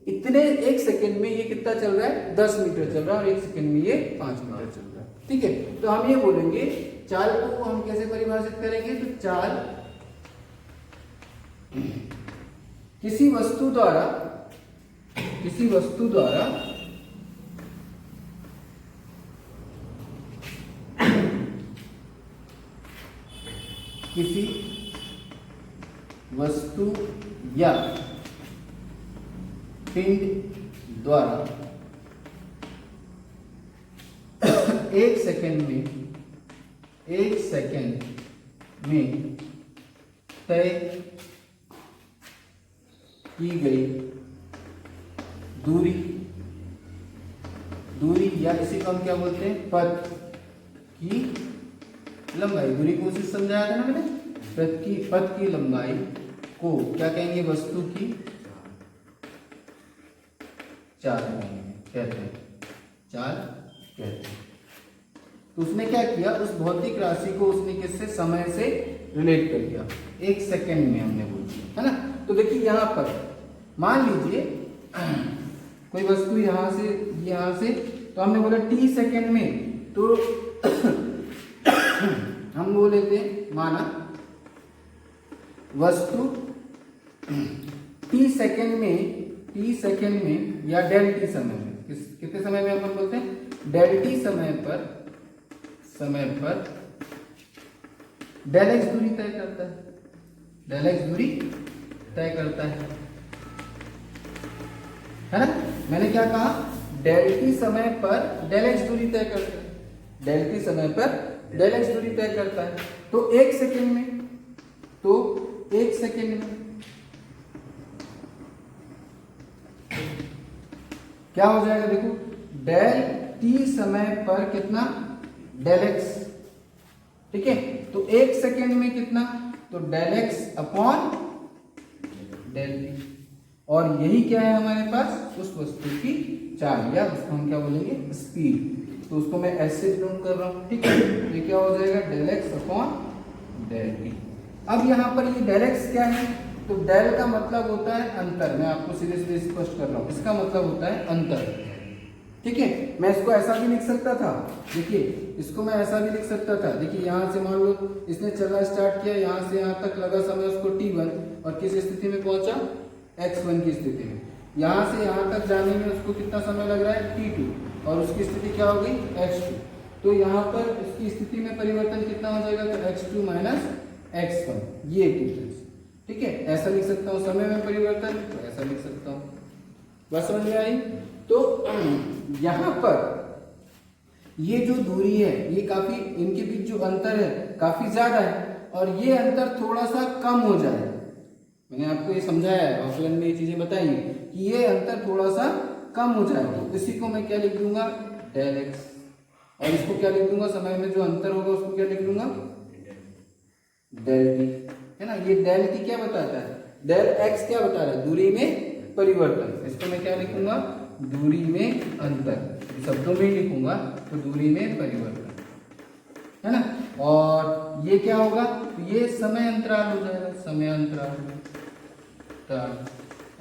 इतने 1 सेकंड में ये कितना चल रहा है? 10 मीटर चल रहा है, और 1 सेकंड में ये 5 मीटर चल रहा है। ठीक है, तो हम ये बोलेंगे चाल को हम कैसे परिभाषित करेंगे? तो चाल किसी वस्तु द्वारा किसी वस्तु द्वारा या पिंड द्वारा 1 सेकंड में तय की गई दूरी या इसी को हम क्या बोलते हैं? पथ की लंबाई। दूरी को उसी समझाया था ना मैंने, पथ की लंबाई को क्या कहेंगे? वस्तु की चाल कहते हैं। तो उसने क्या किया? उस भौतिक राशि को उसने किससे? समय से रिलेट कर दिया। 1 सेकंड में हमने बोल दिया, है ना। तो देखिए यहाँ पर मान लीजिए कोई वस्तु यहाँ से, तो हमने बोला T सेकंड में, तो हम बोले थे, माना वस्तु T सेकंड में या डेल T समय में, कितने समय में अपन बोलते हैं? डेल T समय पर डेल x दूरी तय करता है, डेल x दूरी तय करता है ना। मैंने क्या कहा? डेल T समय पर डेल x दूरी तय करता है, डेल T समय पर डेल x दूरी तय करता है। तो 1 सेकंड में क्या हो जाएगा? देखो, डेल T समय पर कितना? डेल x, ठीक है। तो 1 सेकंड में कितना? तो del x upon del T, और यही क्या है हमारे पास? उस वस्तु की चाल, या उसको हम क्या बोलेंगे? स्पीड। तो उसको मैं ऐसे डिनोट कर रहा हूं, ठीक है। ये क्या हो जाएगा? Del x upon del T. अब यहाँ पर ये डेल एक्स क्या है, तो डेल का मतलब होता है अंतर। मैं आपको सीधे सीधे स्पष्ट कर रहा हूँ, इसका मतलब होता है अंतर। ठीक है, मैं इसको ऐसा भी लिख सकता था, देखिए इसको मैं ऐसा भी लिख सकता था। देखिए यहाँ से मान लो इसने चलना स्टार्ट किया, यहाँ से यहाँ तक लगा समय उसको t1, और किस स्थिति में पहुंचा, x1 की स्थिति में। यहाँ से यहाँ तक जाने में उसको कितना समय लग रहा है, t2, और उसकी स्थिति क्या होगी, x2। तो यहाँ पर इसकी स्थिति में परिवर्तन कितना हो जाएगा, तो x2 माइनस x1, ये डिफरेंस। ठीक है, ऐसा लिख सकता हूँ समय में परिवर्तन, तो ऐसा लिख सकता हूँ। बस समझ में आई। तो यहाँ पर ये जो दूरी है, ये काफी, इनके बीच जो अंतर है काफी ज्यादा है, और ये अंतर थोड़ा सा कम हो जाए। मैंने आपको ये समझाया है, ऑफलाइन में ये चीजें बताई कि ये अंतर थोड़ा सा कम हो जाए, तो इसी को मैं क्या लिख दूंगा, डेल एक्स, और इसको क्या लिख दूंगा, समय में जो अंतर होगा उसको क्या लिख दूंगा, डेल टी, है ना। ये डेल टी क्या बताता है, डेल एक्स क्या बता रहा है, दूरी में परिवर्तन। इसको मैं क्या लिखूंगा, दूरी में अंतर, शब्दों में ही लिखूंगा तो दूरी में परिवर्तन, है ना। और ये क्या होगा, तो ये समय अंतराल हो जाएगा, समय अंतराल,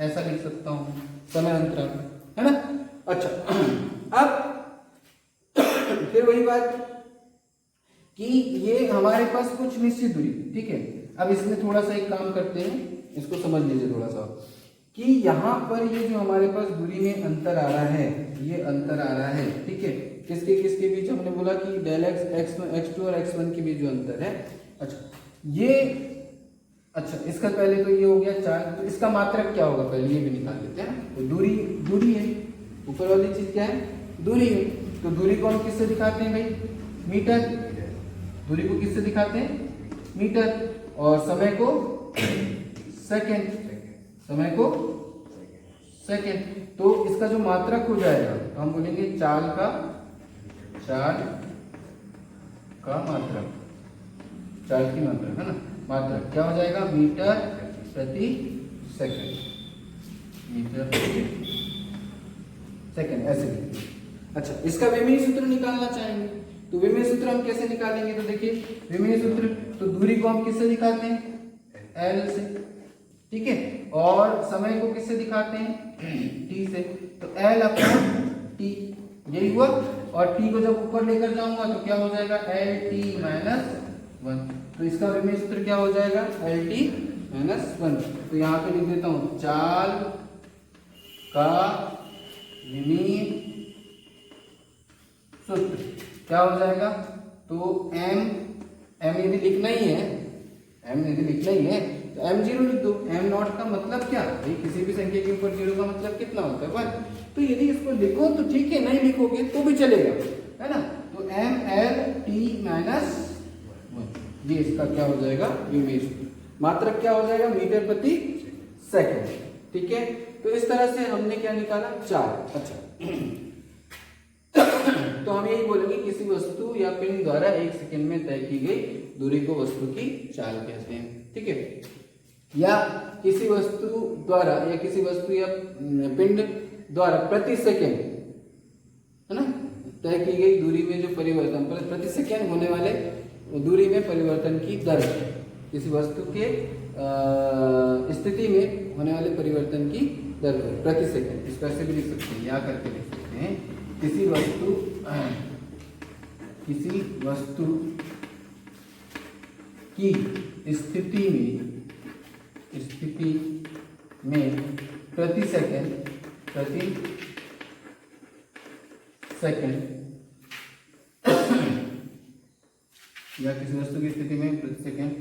ऐसा लिख सकता हूं, समय अंतराल, है ना। अच्छा, अब फिर वही बात कि ये हमारे पास कुछ निश्चित दूरी, ठीक है। अब इसमें थोड़ा सा एक काम करते हैं, इसको समझ लीजिए थोड़ा सा, कि यहाँ पर ये जो हमारे पास दूरी में अंतर आ रहा है, ये अंतर आ रहा है, ठीक है, किसके किसके बीच, हमने बोला कि डेल एक्स, x2 और x1 के बीच जो अंतर है। अच्छा, ये, अच्छा इसका पहले तो ये हो गया 4, तो इसका मात्रक क्या होगा, पहले ये भी निकाल लेते हैं। तो दूरी, दूरी है, ऊपर वाली चीज क्या है, दूरी है। तो दूरी को हम किससे दिखाते हैं भाई, मीटर। दूरी को किससे दिखाते हैं, मीटर, और समय को सेकेंड, समय को सेकेंड। तो इसका जो मात्रक हो जाएगा, तो हम बोलेंगे चाल का मात्रक, चाल की मात्रक, है ना। मात्रक क्या हो जाएगा, मीटर प्रति सेकंड, मीटर प्रति सेकंड, ऐसे लिखिए। अच्छा, इसका विमीय सूत्र निकालना चाहेंगे, तो विमीय सूत्र हम कैसे निकालेंगे, तो देखिए विमीय सूत्र, तो दूरी को हम किससे दिखाते हैं, L से, ठीक है, और समय को किससे दिखाते हैं, T से। तो L अपॉन T, यही हुआ, और T को जब ऊपर लेकर जाऊंगा तो क्या हो जाएगा, LT माइनस 1। तो इसका विमीय सूत्र क्या हो जाएगा, LT माइनस 1। तो यहाँ पे लिख देता हूं, चाल का विमीय सूत्र क्या हो जाएगा, तो m यदि लिखना ही है, तो m0 लिख दो। m0 का मतलब क्या, भाई किसी भी संख्या के ऊपर 0 का मतलब कितना होता है, 1। तो यदि इसको लिखो तो ठीक है, नहीं लिखोगे तो भी चलेगा, है ना। तो mLT माइनस 1, ये इसका क्या हो जाएगा, विमीय सूत्र। मात्रक क्या हो जाएगा, मीटर प्रति सेकंड, ठीक है। तो इस तरह से हमने क्या निकाला, 4। अच्छा तो हम यही बोलेंगे, किसी वस्तु या पिंड द्वारा 1 सेकंड में तय की गई दूरी को वस्तु की चाल कहते हैं, ठीक है। या किसी वस्तु द्वारा, या किसी वस्तु या पिंड द्वारा प्रति सेकंड, है ना, तय की गई दूरी में जो परिवर्तन, प्रति सेकंड होने वाले दूरी में परिवर्तन की दर, किसी वस्तु के स्थिति में होने वाले परिवर्तन की दर प्रति सेकंड। इसको ऐसे भी लिख सकते हैं, या करके लिख सकते हैं, किसी वस्तु की स्थिति में प्रति सेकंड या किसी वस्तु की स्थिति में प्रति सेकंड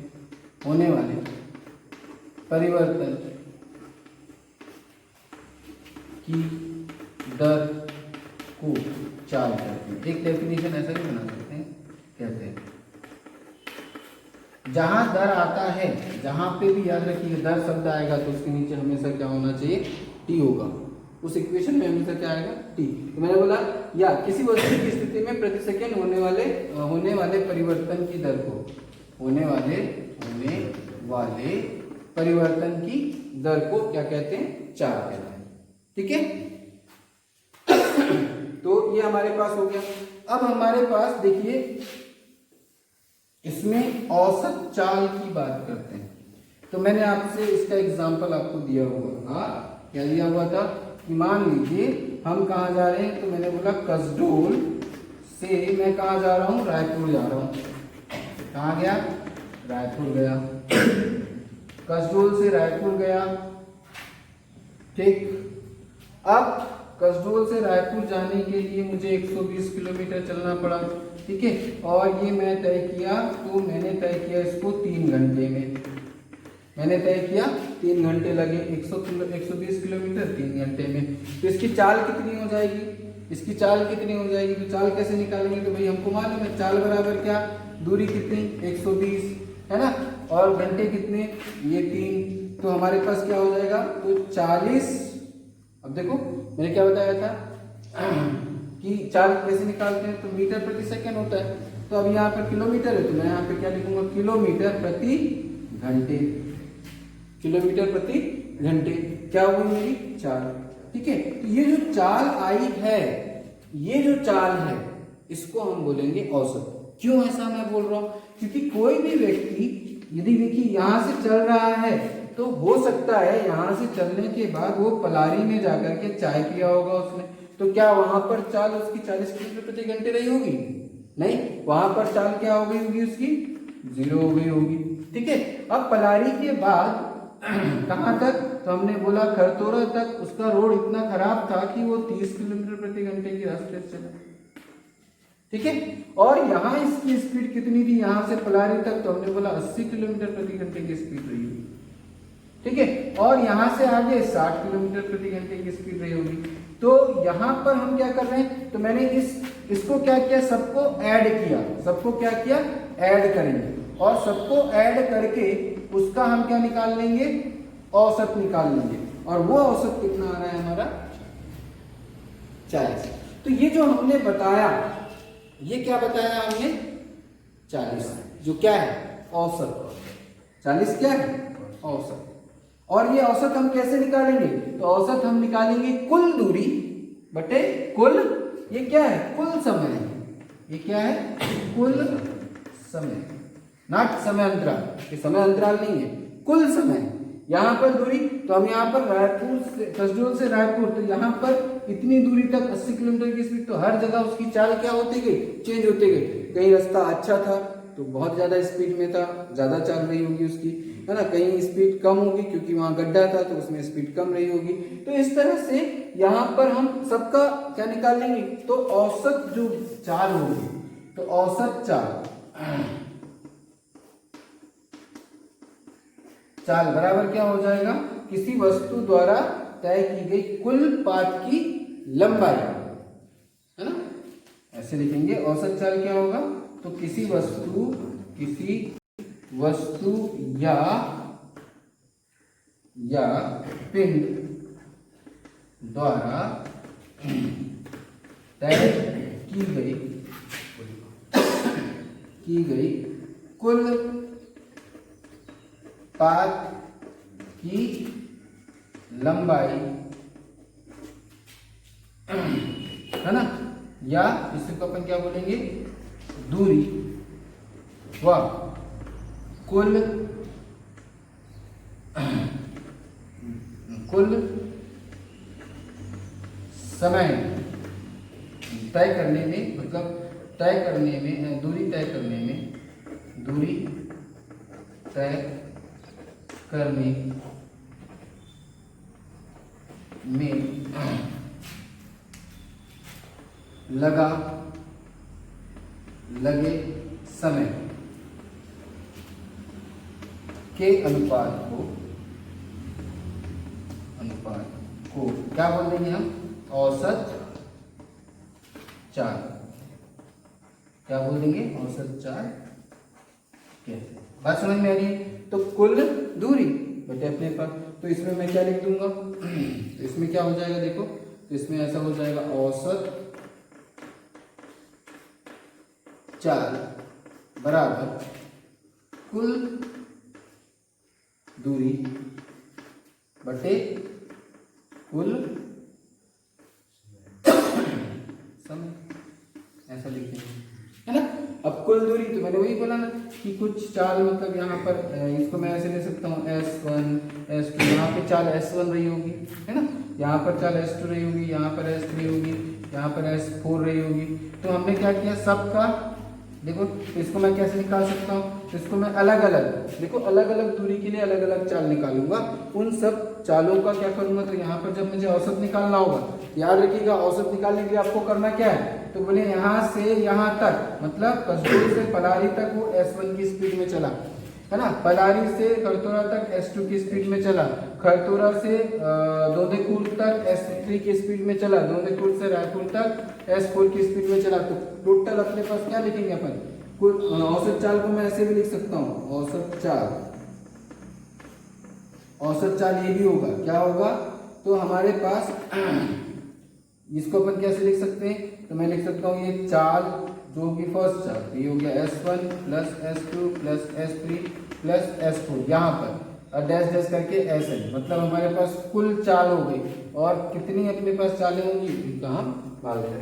होने वाले परिवर्तन की दर को चाल कहते हैं। एक डेफिनेशन ऐसा भी बना सकते हैं, कहते हैं जहां दर आता है, जहां पे भी याद रखिए दर शब्द आएगा तो उसके नीचे हमेशा क्या होना चाहिए, टी होगा। उस इक्वेशन में हमेशा क्या आएगा, टी। तो मैंने बोला, या किसी वस्तु की स्थिति में प्रति सेकंड होने वाले परिवर्तन की दर को, होने वाले परिवर्तन की दर को क्या कहते हैं, चाल कहते हैं, ठीक है। तो ये हमारे पास हो गया। अब हमारे पास देखिए इसमें औसत चाल की बात करते हैं। तो मैंने आपसे इसका एग्जाम्पल आपको दिया हुआ था, क्या दिया हुआ था कि मान लीजिए हम कहाँ जा रहे हैं, तो मैंने बोला कसडोल से मैं कहाँ जा रहा हूँ, रायपुर जा रहा हूँ। कहाँ गया, रायपुर गया, कसडोल से रायपुर गया, ठीक। अब कसडोल से रायपुर जाने के लिए मुझे 120 किलोमीटर चलना पड़ा, ठीक है। और ये मैं तय किया, तो मैंने तय किया इसको 3 घंटे में, मैंने तय किया 3 घंटे लगे, 120 किलोमीटर 3 घंटे में। तो इसकी चाल कितनी हो जाएगी, इसकी चाल कितनी हो जाएगी, तो चाल कैसे निकालेंगे, तो भाई हमको मालूम है चाल बराबर क्या, दूरी कितनी 120 है ना, और घंटे कितने ये 3, तो हमारे पास क्या हो जाएगा, तो 40। अब देखो मैंने क्या बताया था कि चाल कैसे निकालते हैं, तो मीटर प्रति सेकंड होता है। तो अब यहाँ पर किलोमीटर है, तो मैं यहाँ पे क्या लिखूंगा, किलोमीटर प्रति घंटे, किलोमीटर प्रति घंटे क्या हुई मेरी चाल, ठीक है। तो ये जो चाल आई है, ये जो चाल है, इसको हम बोलेंगे औसत। क्यों ऐसा मैं बोल रहा हूं, क्योंकि कोई भी व्यक्ति यदि देखिए यहां से चल रहा है, तो हो सकता है यहां से चलने के बाद वो पलारी में जाकर के चाय पिया होगा उसने, तो क्या वहां पर चाल उसकी 40 किलोमीटर प्रति घंटे रही होगी, नहीं, वहां पर चाल क्या हो गई होगी उसकी, 0 हो गई होगी, ठीक है। अब पलारी के बाद कहां तक, तो हमने बोला खरतोरा तक, उसका रोड इतना खराब था कि वो 30 किलोमीटर प्रति घंटे की रास्ते से चला, ठीक है। और यहाँ इसकी स्पीड कितनी थी, यहां से पलारी तक, तो हमने बोला 80 किलोमीटर प्रति घंटे की स्पीड रही होगी, ठीक है। और यहां से आगे 60 किलोमीटर प्रति घंटे की स्पीड रही होगी। तो यहां पर हम क्या कर रहे हैं, तो मैंने इसको क्या किया, सबको ऐड किया, सबको क्या किया, ऐड करेंगे, और सबको ऐड करके उसका हम क्या निकाल लेंगे, औसत निकाल लेंगे, और वो औसत कितना आ रहा है हमारा 40। तो ये जो हमने बताया, ये क्या बताया हमने 40, जो क्या है औसत, 40 क्या है औसत। और ये औसत हम कैसे निकालेंगे, तो औसत हम निकालेंगे कुल दूरी बटे कुल, ये क्या है, कुल समय, ये क्या है, कुल समय, नॉट समय अंतराल, ये समय अंतराल नहीं है, कुल समय। यहाँ पर दूरी, तो हम यहाँ पर रायपुर से, कसडोल से रायपुर, तो यहाँ पर इतनी दूरी तक 80 किलोमीटर की स्पीड, तो हर जगह उसकी चाल क्या होती गई, चेंज होती गई। कहीं रास्ता अच्छा था तो बहुत ज्यादा स्पीड में था, ज्यादा चाल रही होगी उसकी, है ना, कहीं स्पीड कम होगी क्योंकि वहां गड्ढा था तो उसमें स्पीड कम रही होगी। तो इस तरह से यहाँ पर हम सबका क्या निकाल लेंगे, तो औसत जो चाल होगी, तो औसत चाल बराबर क्या हो जाएगा, किसी वस्तु द्वारा तय की गई कुल पाथ की लंबाई, है ना, ऐसे लिखेंगे। औसत चाल क्या होगा, तो किसी वस्तु या पिंड द्वारा तय की गई कुल पाथ की लंबाई, है ना, या इसको अपन क्या बोलेंगे, दूरी, व कुल समय तय करने में, मतलब तय करने में, दूरी तय करने में लगे समय के अनुपात को क्या बोल देंगे हम, औसत चाल, क्या बोल देंगे, औसत चाल। कैसे, बात समझ में आ रही है। तो कुल दूरी बटे अपने पर, तो इसमें मैं क्या लिख दूंगा, तो इसमें क्या हो जाएगा, देखो, तो इसमें ऐसा हो जाएगा, औसत चाल बराबर कुल दूरी बटे कुल समय, ऐसा लिखेंगे, है ना। अब कुल दूरी, तो मैंने मैंने वही बोला ना कि कुछ चाल मतलब यहाँ पर इसको मैं ऐसे ले सकता हूँ S1 S2, यहाँ पे चाल S1 रही होगी है ना, यहाँ पर चाल S2 रही होगी, यहाँ पर S3 होगी, यहाँ पर S4 रही होगी। तो हमने क्या किया सबका देखो, तो इसको मैं कैसे निकाल सकता हूँ, तो इसको मैं अलग अलग देखो अलग अलग दूरी के लिए अलग अलग चाल निकालूंगा। उन सब चालों का क्या करूंगा, तो यहाँ पर जब मुझे औसत निकालना होगा, याद रखिएगा औसत निकालने के लिए आपको करना क्या है, तो बोले यहाँ से यहाँ तक मतलब कसडोल से पलारी तक वो S1 की स्पीड में चला है ना, पलारी से खरतोरा तक S2 की स्पीड में चला, खरतोरा से दोदेकुर तक S3 की स्पीड में चला, दोदेकुर से रायपुर तक S4 की स्पीड में चला। तो टोटल अपने पास क्या लिखेंगे अपन, कुल औसत चाल को मैं ऐसे भी लिख सकता हूँ, औसत चाल ये भी होगा, क्या होगा, तो हमारे पास इसको अपन कैसे लिख सकते हैं, तो मैं लिख सकता हूँ ये चाल जो कि फर्स्ट चाल, तो ये हो गया S1 plus S2 plus S3 plus S4, यहाँ पर डैश डैश करके SN, मतलब हमारे पास कुल चाल हो गई। और कितनी अपने पास चालें होंगी, इनका हम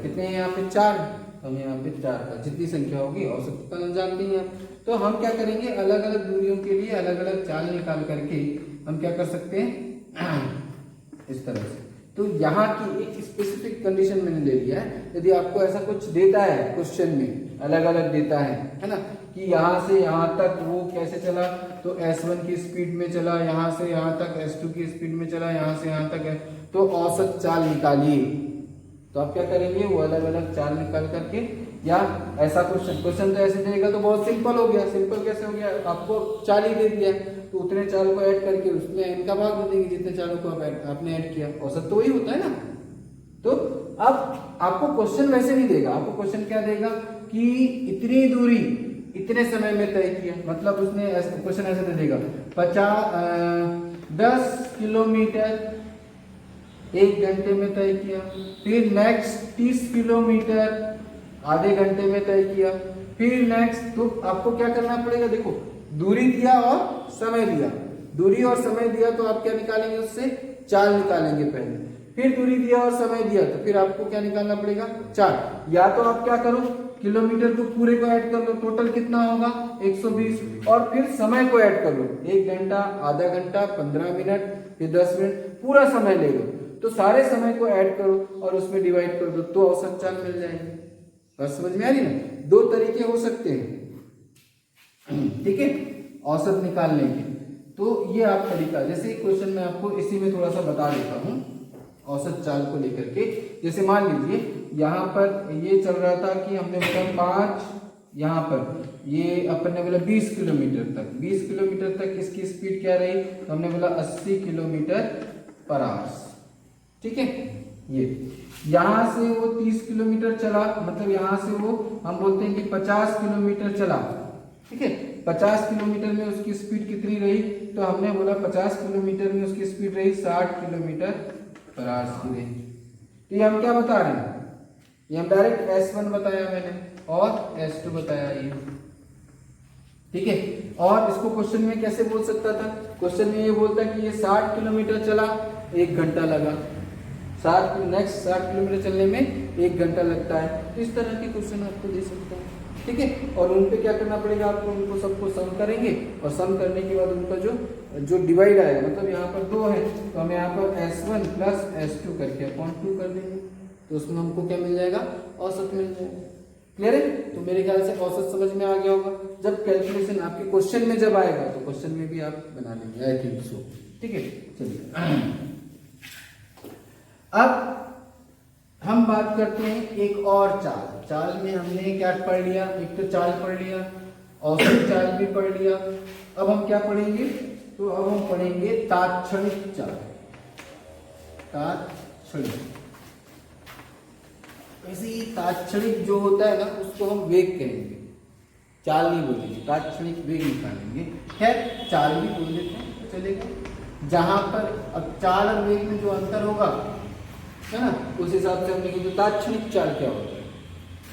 कितने हैं यहाँ पे 4, हम यहाँ पे 4 का जितनी संख्या होगी औसत का जानते हैं। तो हम क्या करेंगे, अलग अलग दूरियों के लिए अलग अलग चाल निकाल करके हम क्या कर सकते हैं इस तरह से। तो यहाँ की एक स्पेसिफिक कंडीशन मैंने ले लिया है, यदि आपको ऐसा कुछ देता है क्वेश्चन में अलग अलग देता है ना, कि यहाँ से यहाँ तक वो कैसे चला, तो S1 की स्पीड में चला, यहाँ से यहाँ तक S2 की स्पीड में चला, यहाँ से यहाँ तक है, तो औसत चाल निकालिए। तो आप क्या करेंगे, वो अलग अलग चाल निकाल करके, या ऐसा क्वेश्चन तो ऐसे देगा तो बहुत सिंपल हो गया। सिंपल कैसे हो गया, आपको चाल ही दे दिया तो उतने चाल को ऐड करके उसमें इनका भाग दे देंगे जितने चालों को आपने ऐड किया, औसत तो वही होता है ना। तो अब आपको क्वेश्चन वैसे नहीं देगा, आपको क्वेश्चन क्या देगा कि इतनी दूरी इतने समय में तय किया, मतलब उसने क्वेश्चन ऐसे दे देगा 10 किलोमीटर 1 घंटे में तय किया, फिर नेक्स्ट 30 किलोमीटर आधे घंटे में तय किया, फिर नेक्स्ट। तो आपको क्या करना पड़ेगा, देखो दूरी दिया और समय दिया, दूरी और समय दिया तो आप क्या निकालेंगे, उससे चाल निकालेंगे पहले, फिर दूरी दिया और समय दिया तो फिर आपको क्या निकालना पड़ेगा, चाल। या तो आप क्या करो, किलोमीटर को पूरे को ऐड कर लो, टोटल कितना होगा 120, और फिर समय को ऐड कर लो, 1 घंटा, आधा घंटा, 15 मिनट, फिर 10 मिनट, पूरा समय ले लो। तो सारे समय को ऐड करो और उसमें डिवाइड कर दो, तो औसत चाल मिल जाएगी। बस समझ में आ रही ना, 2 तरीके हो सकते हैं, ठीक है, औसत निकालने के। तो ये आप तरीका, जैसे क्वेश्चन में आपको इसी में थोड़ा सा बता देता हूँ औसत चाल को लेकर के। जैसे मान लीजिए यहाँ पर ये चल रहा था कि हमने बोला 5, यहाँ पर ये अपन ने बोला 20 किलोमीटर तक, 20 किलोमीटर तक इसकी स्पीड क्या रही, तो हमने बोला 80 किलोमीटर पर आवर, ठीक है। ये यहाँ से वो 30 किलोमीटर चला, मतलब यहाँ से वो हम बोलते हैं कि 50 किलोमीटर चला, ठीक है। 50 किलोमीटर में उसकी स्पीड कितनी रही, तो हमने बोला 50 किलोमीटर में उसकी स्पीड रही 60 किलोमीटर पर आवर की रही। तो ये हम क्या बता रहे हैं, ये हम डायरेक्ट S1 बताया मैंने और S2 बताया ये, ठीक है। और इसको क्वेश्चन में कैसे बोल सकता था, क्वेश्चन में ये बोलता कि ये 60 किलोमीटर चला, 1 घंटा लगा, नेक्स्ट 60 किलोमीटर चलने में 1 घंटा लगता है। तो इस तरह के क्वेश्चन आपको दे सकता है, ठीक है। और उन पे क्या करना पड़ेगा आपको, उनको सबको सम करेंगे और सम करने के बाद उनका जो डिवाइड आएगा, मतलब यहाँ पर 2 है तो हम यहाँ पर S1 प्लस S2 करके अपॉन 2 कर देंगे, तो उसमें हमको क्या मिल जाएगा, औसत मिल जाएगा। क्लियर है, तो मेरे ख्याल से औसत समझ में आ गया होगा। जब कैलकुलेशन आपके क्वेश्चन में जब आएगा तो क्वेश्चन में भी आप बना लेंगे, आई थिंक सो, ठीक है। चलिए अब हम बात करते हैं एक और चाल में हमने क्या पढ़ लिया, एक तो चाल पढ़ लिया, औसत चाल भी पढ़ लिया। अब हम क्या पढ़ेंगे, तो अब हम पढ़ेंगे तात्क्षणिक चाल। तात्क्षणिक, वैसे ही तात्क्षणिक जो होता है ना उसको हम वेग कहेंगे, चाल नहीं बोलेंगे, तात्क्षणिक वेग निकालेंगे। खैर चाल भी बोल देते हैं तो चलेगा। जहां पर अब चाल और वेग में जो अंतर होगा है ना, उस हिसाब से हम लिखेंगे तात्क्षणिक चाल क्या होता है।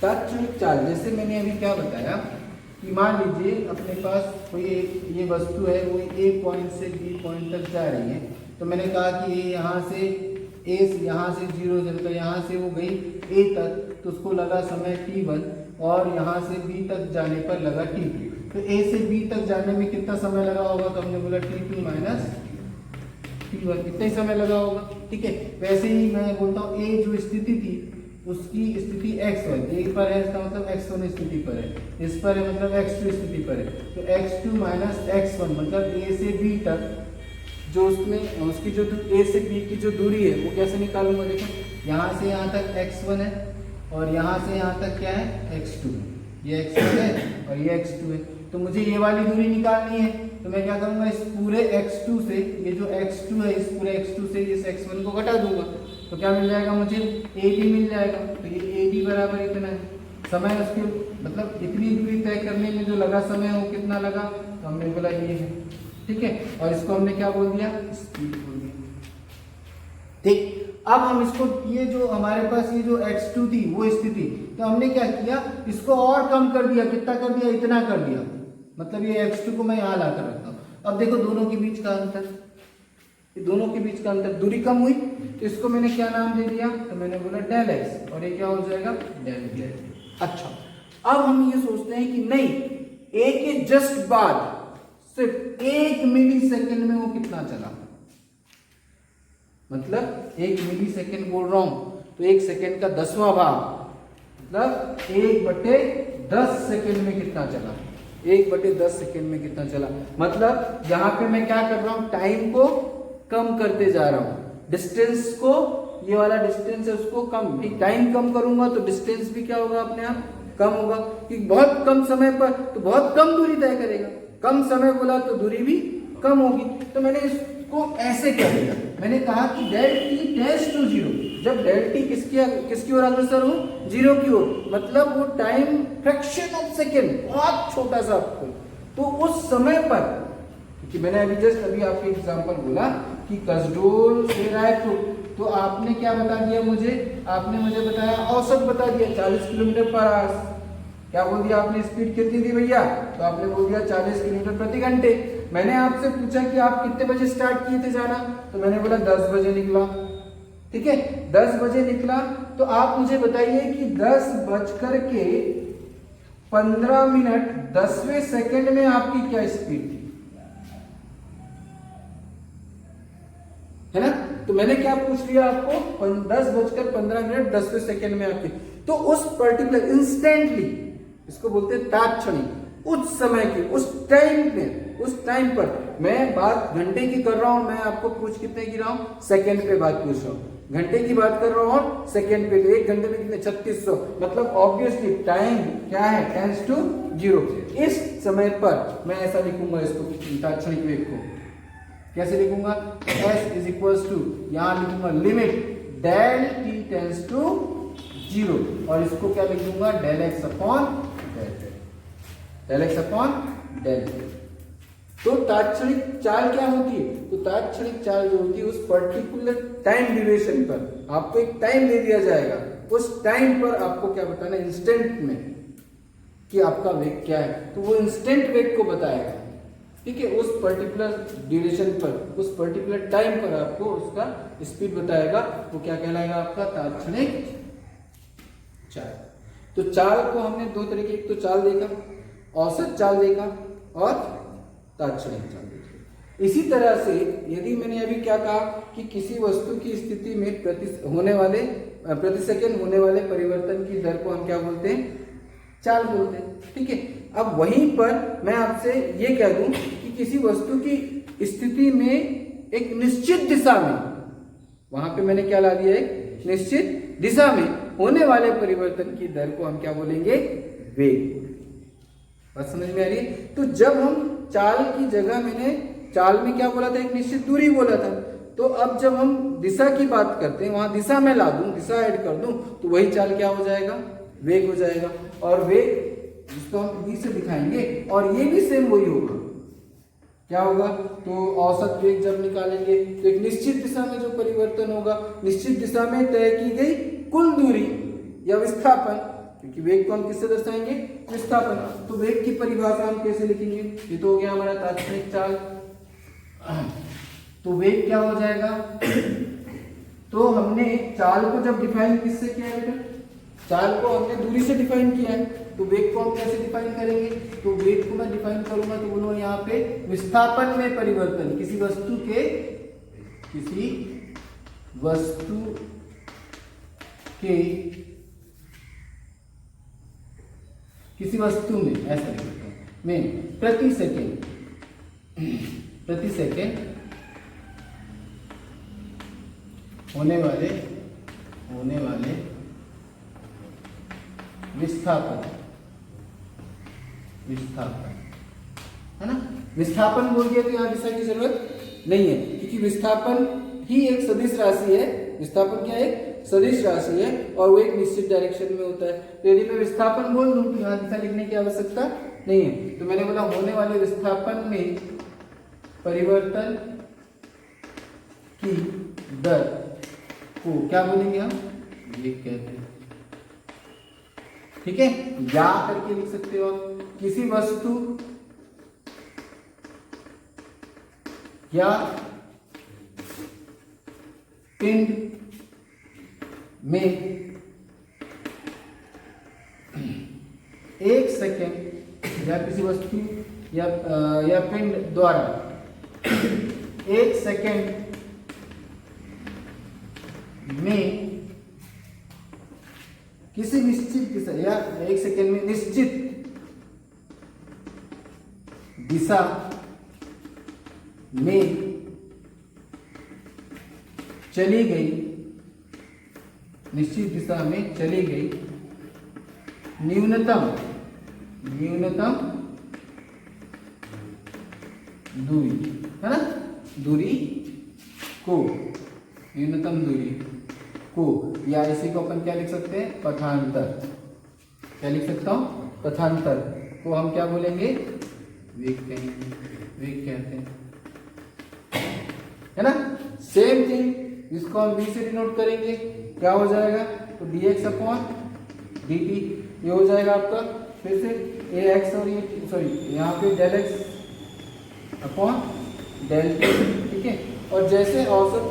तात्क्षणिक चाल जैसे मैंने अभी क्या बताया कि मान लीजिए अपने पास कोई ये वस्तु है, वो A पॉइंट से B पॉइंट तक जा रही है, तो मैंने कहा कि ये यहाँ से ए से यहाँ से 0 चलकर यहाँ से वो गई ए तक, तो उसको लगा समय t1 और यहाँ से b तक जाने पर लगा t2। तो a से b तक जाने में कितना समय लगा होगा, तो हमने बोला t2 माइनस t1, कितना ही समय लगा होगा। ठीक है, वैसे ही मैं बोलता हूँ a जो स्थिति थी उसकी स्थिति x1 एक पर है, इसका मतलब x1 स्थिति पर है, इस पर है मतलब x2 स्थिति पर है। तो x2 माइनस x1 मतलब a से b तक जो उसमें उसकी जो a से b की जो दूरी है वो कैसे निकालूंगा। देखो यहाँ से यहाँ तक x1 है और यहाँ से यहाँ तक क्या है x2 है, ये x1 है और ये x2 है। तो मुझे ये वाली दूरी निकालनी है, तो मैं क्या करूँगा, इस पूरे x2 से ये जो x2 है इस पूरे x2 से इस x1 को घटा दूंगा, तो क्या मिल जाएगा मुझे, AD मिल जाएगा। तो ये AD बराबर इतना है, समय उसके मतलब इतनी दूरी तय करने में जो लगा समय वो कितना लगा, तो हमने बोला ये है। ठीक है, और इसको हमने क्या बोल दिया, स्पीड बोल दिया। ठीक, अब हम इसको ये जो हमारे पास ये जो x2 थी वो स्थिति, तो हमने क्या किया, इसको और कम कर दिया, कितना कर दिया, इतना कर दिया, मतलब ये x2 को मैं यहाँ ला कर रखता हूँ। अब देखो दोनों के बीच का अंतर, ये दोनों के बीच का अंतर, दूरी कम हुई, तो इसको मैंने क्या नाम दे दिया, तो मैंने बोला डेल x, और ये क्या हो जाएगा, डेल y। अच्छा, अब हम ये सोचते हैं कि नहीं, a के जस्ट बाद सिर्फ 1 मिली सेकेंड में वो कितना चला, मतलब 1 मिली सेकेंड बोल रहा हूं, तो 1 सेकेंड का 10वां भाग, मतलब 1/10 सेकेंड में कितना चला, 1/10 सेकेंड में कितना चला। मतलब यहाँ पे मैं क्या कर रहा हूँ, टाइम को कम करते जा रहा हूँ, डिस्टेंस को, ये वाला डिस्टेंस है उसको कम, टाइम कम करूंगा तो डिस्टेंस भी क्या होगा, अपने आप कम होगा, कि बहुत कम समय पर तो बहुत कम दूरी तय करेगा, कम समय बोला तो दूरी भी कम होगी। तो मैंने इसको ऐसे कर दिया, मैंने कहा कि डेल टी टेंड्स टू 0, जब डेल टी किसकी ओर अग्रसर हो, 0 की ओर, मतलब वो टाइम फ्रैक्शन ऑफ सेकेंड, बहुत छोटा सा आपको, तो उस समय पर, क्योंकि मैंने अभी जस्ट अभी आपको एग्जांपल बोला कि कसडोल से रायपुर, तो आपने क्या बता दिया मुझे, आपने मुझे बताया औसत बता दिया 40 किलोमीटर पर आवर। क्या बोल दिया आपने, स्पीड कितनी थी भैया, तो आपने बोल दिया 40 किलोमीटर प्रति घंटे। मैंने आपसे पूछा कि आप कितने बजे स्टार्ट किए थे जाना, तो मैंने बोला 10 बजे निकला। ठीक है, 10 बजे निकला, तो आप मुझे बताइए कि 10:15 10वें सेकंड में आपकी क्या स्पीड थी, है ना। तो मैंने क्या पूछ लिया आपको, 10:15 10वें सेकंड में आपकी, तो उस पर्टिकुलर इंस्टेंटली, इसको बोलते हैं तात्क्षणिक, उस समय की, उस टाइम में, उस टाइम पर, मैं बात घंटे की कर रहा हूं, मैं आपको पूछ कितने की रहा हूं, सेकंड पे बात पूछ रहा हूं, घंटे की बात कर रहा हूं सेकंड पे, तो 1 घंटे में कितने 3600, मतलब ऑब्वियसली टाइम क्या है, टेंड्स टू 0। इस समय पर मैं ऐसा लिखूंगा इसको, तात्क्षणिक वेग को कैसे लिखूंगा, s इज इक्वल्स टू, यहां लिखूंगा limit del T tends to 0, और इसको क्या लिख दूंगा, del X upon del X upon del. तो तात्क्षणिक चाल क्या होती है, तो तात्क्षणिक चाल जो होती है उस पर्टिकुलर टाइम ड्यूरेशन पर आपको एक टाइम दे दिया जाएगा, उस टाइम पर आपको क्या बताना, इंस्टेंट में, कि आपका वेग क्या है, तो वो इंस्टेंट वेग को बताएगा। ठीक है, उस पर्टिकुलर ड्यूरेशन पर, उस पर्टिकुलर टाइम पर आपको उसका स्पीड बताएगा, वो क्या कहलाएगा, आपका तात्क्षणिक चाल। तो चाल को हमने दो तरीके, एक तो चाल देखा, औसत चाल देखा, और तात्क्षणिक चाल देखी। इसी तरह से यदि मैंने अभी क्या कहा कि किसी वस्तु की स्थिति में प्रति सेकंड होने वाले परिवर्तन की दर को हम क्या बोलते हैं, चाल बोलते हैं। ठीक है, अब वहीं पर मैं आपसे ये कह दूं कि किसी वस्तु की स्थिति में एक निश्चित दिशा में, वहां पे मैंने क्या ला दिया, एक निश्चित दिशा में होने वाले परिवर्तन की दर को हम क्या बोलेंगे, वेग। बात समझ में आ रही है। तो जब हम चाल की जगह, मैंने चाल में क्या बोला था, एक निश्चित दूरी बोला था, तो अब जब हम दिशा की बात करते हैं, वहां दिशा में ला दूं, दिशा ऐड कर दूं, तो वही चाल क्या हो जाएगा, वेग हो जाएगा। और वेग जिसको हम v से दिखाएंगे, और ये भी सेम वही होगा, क्या होगा, तो औसत वेग जब निकालेंगे तो एक निश्चित दिशा में जो परिवर्तन होगा, निश्चित दिशा में तय की गई कुल दूरी या विस्थापन, क्योंकि वेग को हम किससे दर्शाएंगे, विस्थापन। तो वेग की परिभाषा हम कैसे लिखेंगे, ये तो हो गया हमारा तात्क्षणिक चाल। तो वेग क्या हो जाएगा, तो हमने चाल को जब डिफाइन किससे किया है बेटा, चाल को हमने दूरी से डिफाइन किया है, तो वेग को हम कैसे डिफाइन करेंगे, तो वेग को मैं डिफाइन करूंगा तो बोलो यहाँ पे विस्थापन में परिवर्तन, किसी वस्तु में ऐसा लिख सकता हूं मैं, प्रति सेकेंड होने वाले विस्थापन है ना। विस्थापन बोल दिया तो यहाँ दिशा की जरूरत नहीं है, क्योंकि विस्थापन ही एक सदिश राशि है। विस्थापन क्या है, एक सदिश राशि है और वो एक निश्चित डायरेक्शन में होता है। तो यदि मैं विस्थापन बोल दूं तो यहाँ दिशा लिखने की आवश्यकता नहीं है। तो मैंने बोला होने वाले विस्थापन में परिवर्तन की दर को क्या बोलेंगे हम, वेग कहते हैं। ठीक है, या करके लिख सकते हो आप, किसी वस्तु या पिंड में 1 सेकेंड या किसी वस्तु या पिंड द्वारा 1 सेकेंड में किसी निश्चित दिशा या 1 सेकेंड में निश्चित दिशा में चली गई, निश्चित दिशा में चली गई न्यूनतम दूरी है ना, न्यूनतम दूरी को या इसी को अपन क्या लिख सकते हैं, पथांतर। क्या लिख सकता हूं, पथांतर को हम क्या बोलेंगे, वेग कहते हैं है ना। सेम थिंग इसको हम v से डिनोट करेंगे, क्या हो जाएगा, तो dx अपॉन dt ये हो जाएगा आपका फिर से ax और ये सॉरी यहाँ पे del x upon del t। ठीक है, और जैसे औसत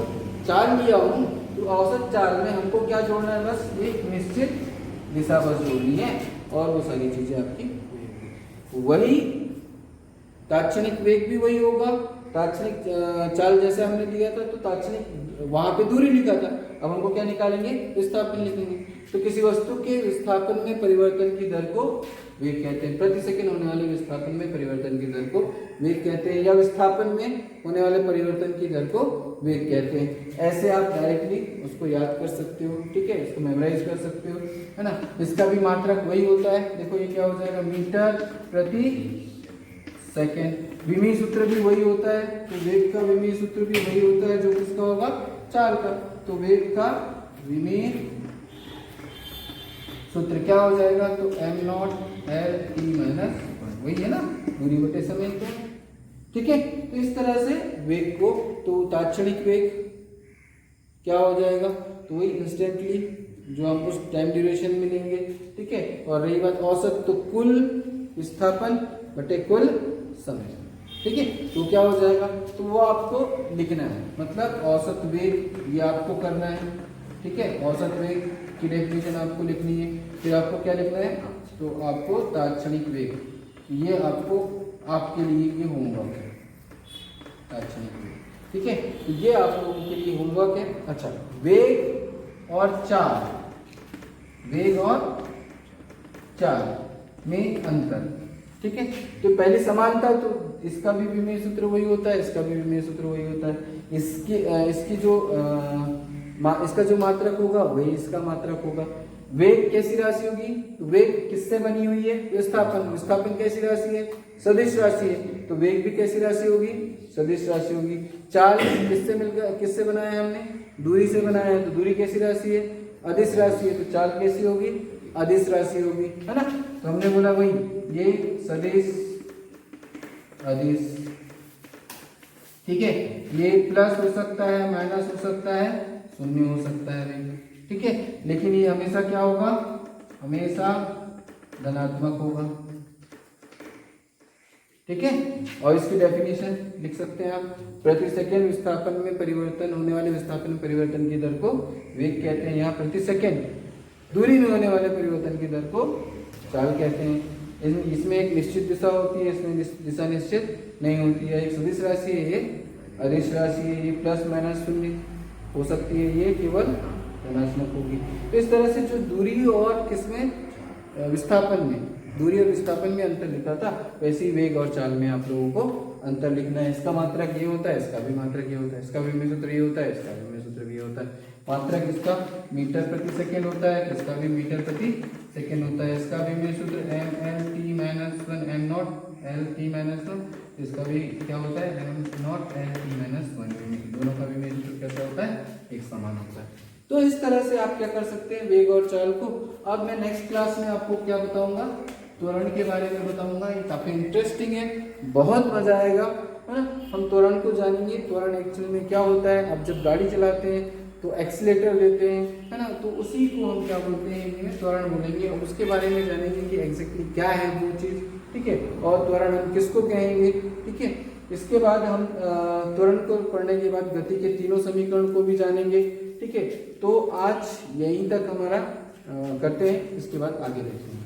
चाल लिया हूं तो औसत चाल में हमको क्या जोड़ना है, बस एक निश्चित दिशा बस जोड़नी है और वो सारी चीजें आपकी वही, तात्क्षणिक वेग भी वही होगा, तात्क्षणिक चाल जैसे हमने लिया था तो तात्क्षणिक वहां पे दूरी लिखा था, अब हमको क्या निकालेंगे, विस्थापन लिखेंगे। तो किसी वस्तु के विस्थापन में परिवर्तन की दर को वेग कहते हैं, प्रति सेकंड होने वाले विस्थापन में परिवर्तन की दर को वेग कहते हैं, या विस्थापन में होने वाले परिवर्तन की दर को वेग कहते हैं। ऐसे आप डायरेक्टली उसको याद कर सकते हो, ठीक है, इसको मेमोराइज कर सकते हो, है ना। इसका भी मात्रक वही होता है, देखो ये क्या हो जाएगा, मीटर प्रति सेकेंड। विमीय सूत्र भी वही होता है, तो वेग का विमीय सूत्र भी वही होता है जो किसका होगा, चाल का। तो वेग का विमीय सूत्र क्या हो जाएगा, तो m0 L t माइनस वही है ना, दूरी बटे समय को। ठीक है, तो इस तरह से वेग को, तो तात्क्षणिक वेग क्या हो जाएगा, तो वही इंस्टेंटली जो हम उस टाइम ड्यूरेशन में लेंगे। ठीक है, और रही बात औसत, तो कुल विस्थापन बटे कुल समय। ठीक है, तो क्या हो जाएगा, तो वो आपको लिखना है, मतलब औसत वेग ये आपको करना है। ठीक है, औसत वेग की डेफिनेशन आपको लिखनी है, फिर आपको क्या लिखना है, तो आपको तात्क्षणिक वेग, ये आपको आपके लिए ये होमवर्क है, तात्क्षणिक वेग। ठीक है, तो ये आप लोगों के लिए होमवर्क है। अच्छा, वेग और चाल, वेग और चाल में अंतर। ठीक है, तो पहली समानता, तो इसका भी विमीय सूत्र वही होता है, इसका भी विमीय सूत्र वही होता है। इसकी जो इसका जो मात्रक होगा वही इसका मात्रक होगा। वेग कैसी राशि होगी, तो वेग किससे बनी हुई है, विस्थापन। विस्थापन कैसी राशि है, सदिश राशि है, तो वेग भी कैसी राशि होगी, सदिश राशि होगी। चाल किससे मिलकर, किससे बनाया है हमने, दूरी से बनाया है, तो दूरी कैसी राशि है, अदिश राशि है, तो चाल कैसी होगी, अदिश राशि होगी, है ना। तो हमने बोला वही, ये सदिश अदिश। ठीक है, ये प्लस हो सकता है, माइनस हो सकता है, शून्य हो सकता है। ठीक है, लेकिन ये हमेशा क्या होगा, हमेशा धनात्मक होगा। ठीक है। और इसकी डेफिनेशन लिख सकते हैं आप, प्रति सेकंड विस्थापन में परिवर्तन होने वाले विस्थापन में परिवर्तन की दर को वेग कहते हैं। यहाँ प्रति सेकंड दूरी में होने वाले परिवर्तन की दर को चाल कहते हैं। इसमें एक निश्चित दिशा होती है, इसमें दिशा निश्चित नहीं होती है। एक सदिश राशि है, ये अदिश राशि है, ये प्लस माइनस शून्य हो सकती है, ये केवल धनात्मक होगी। तो इस तरह से जो दूरी और किसमें विस्थापन में, दूरी और विस्थापन में अंतर लिखा था, वैसे ही वेग और चाल में आप लोगों को अंतर लिखना है। इसका मात्रक ये होता है, इसका भी मात्रक ये होता है, इसका विमेय सूत्र ये होता है, इसका विमेय सूत्र भी होता है। मात्रक इसका मीटर प्रति सेकंड होता है, इसका भी मीटर प्रति सेकंड होता है। इसका विमेय सूत्र M L T minus one M naught L T minus one, इसका भी क्या होता है M naught L T minus one. दोनों का विमेय सूत्र कैसा होता है, एक समान होता है। तो इस तरह से आप क्या कर सकते हैं वेग और चाल को। अब मैं नेक्स्ट क्लास में आपको क्या बताऊंगा, त्वरण के बारे में बताऊंगा। ये काफी इंटरेस्टिंग है, बहुत मजा आएगा, है ना। हम त्वरण को जानेंगे, त्वरण एक्चुअल में क्या होता है। अब जब गाड़ी चलाते हैं तो एक्सीलेटर लेते हैं, है ना, तो उसी को हम क्या बोलते हैं, हिंदी में त्वरण बोलेंगे। और उसके बारे में जानेंगे कि एग्जैक्टली क्या है वो चीज़, ठीक है। और त्वरण हम किसको कहेंगे, ठीक है। इसके बाद हम त्वरण को पढ़ने के बाद गति के तीनों समीकरण को भी जानेंगे, ठीक है। तो आज यहीं तक हमारा करते हैं, इसके बाद आगे देखते हैं।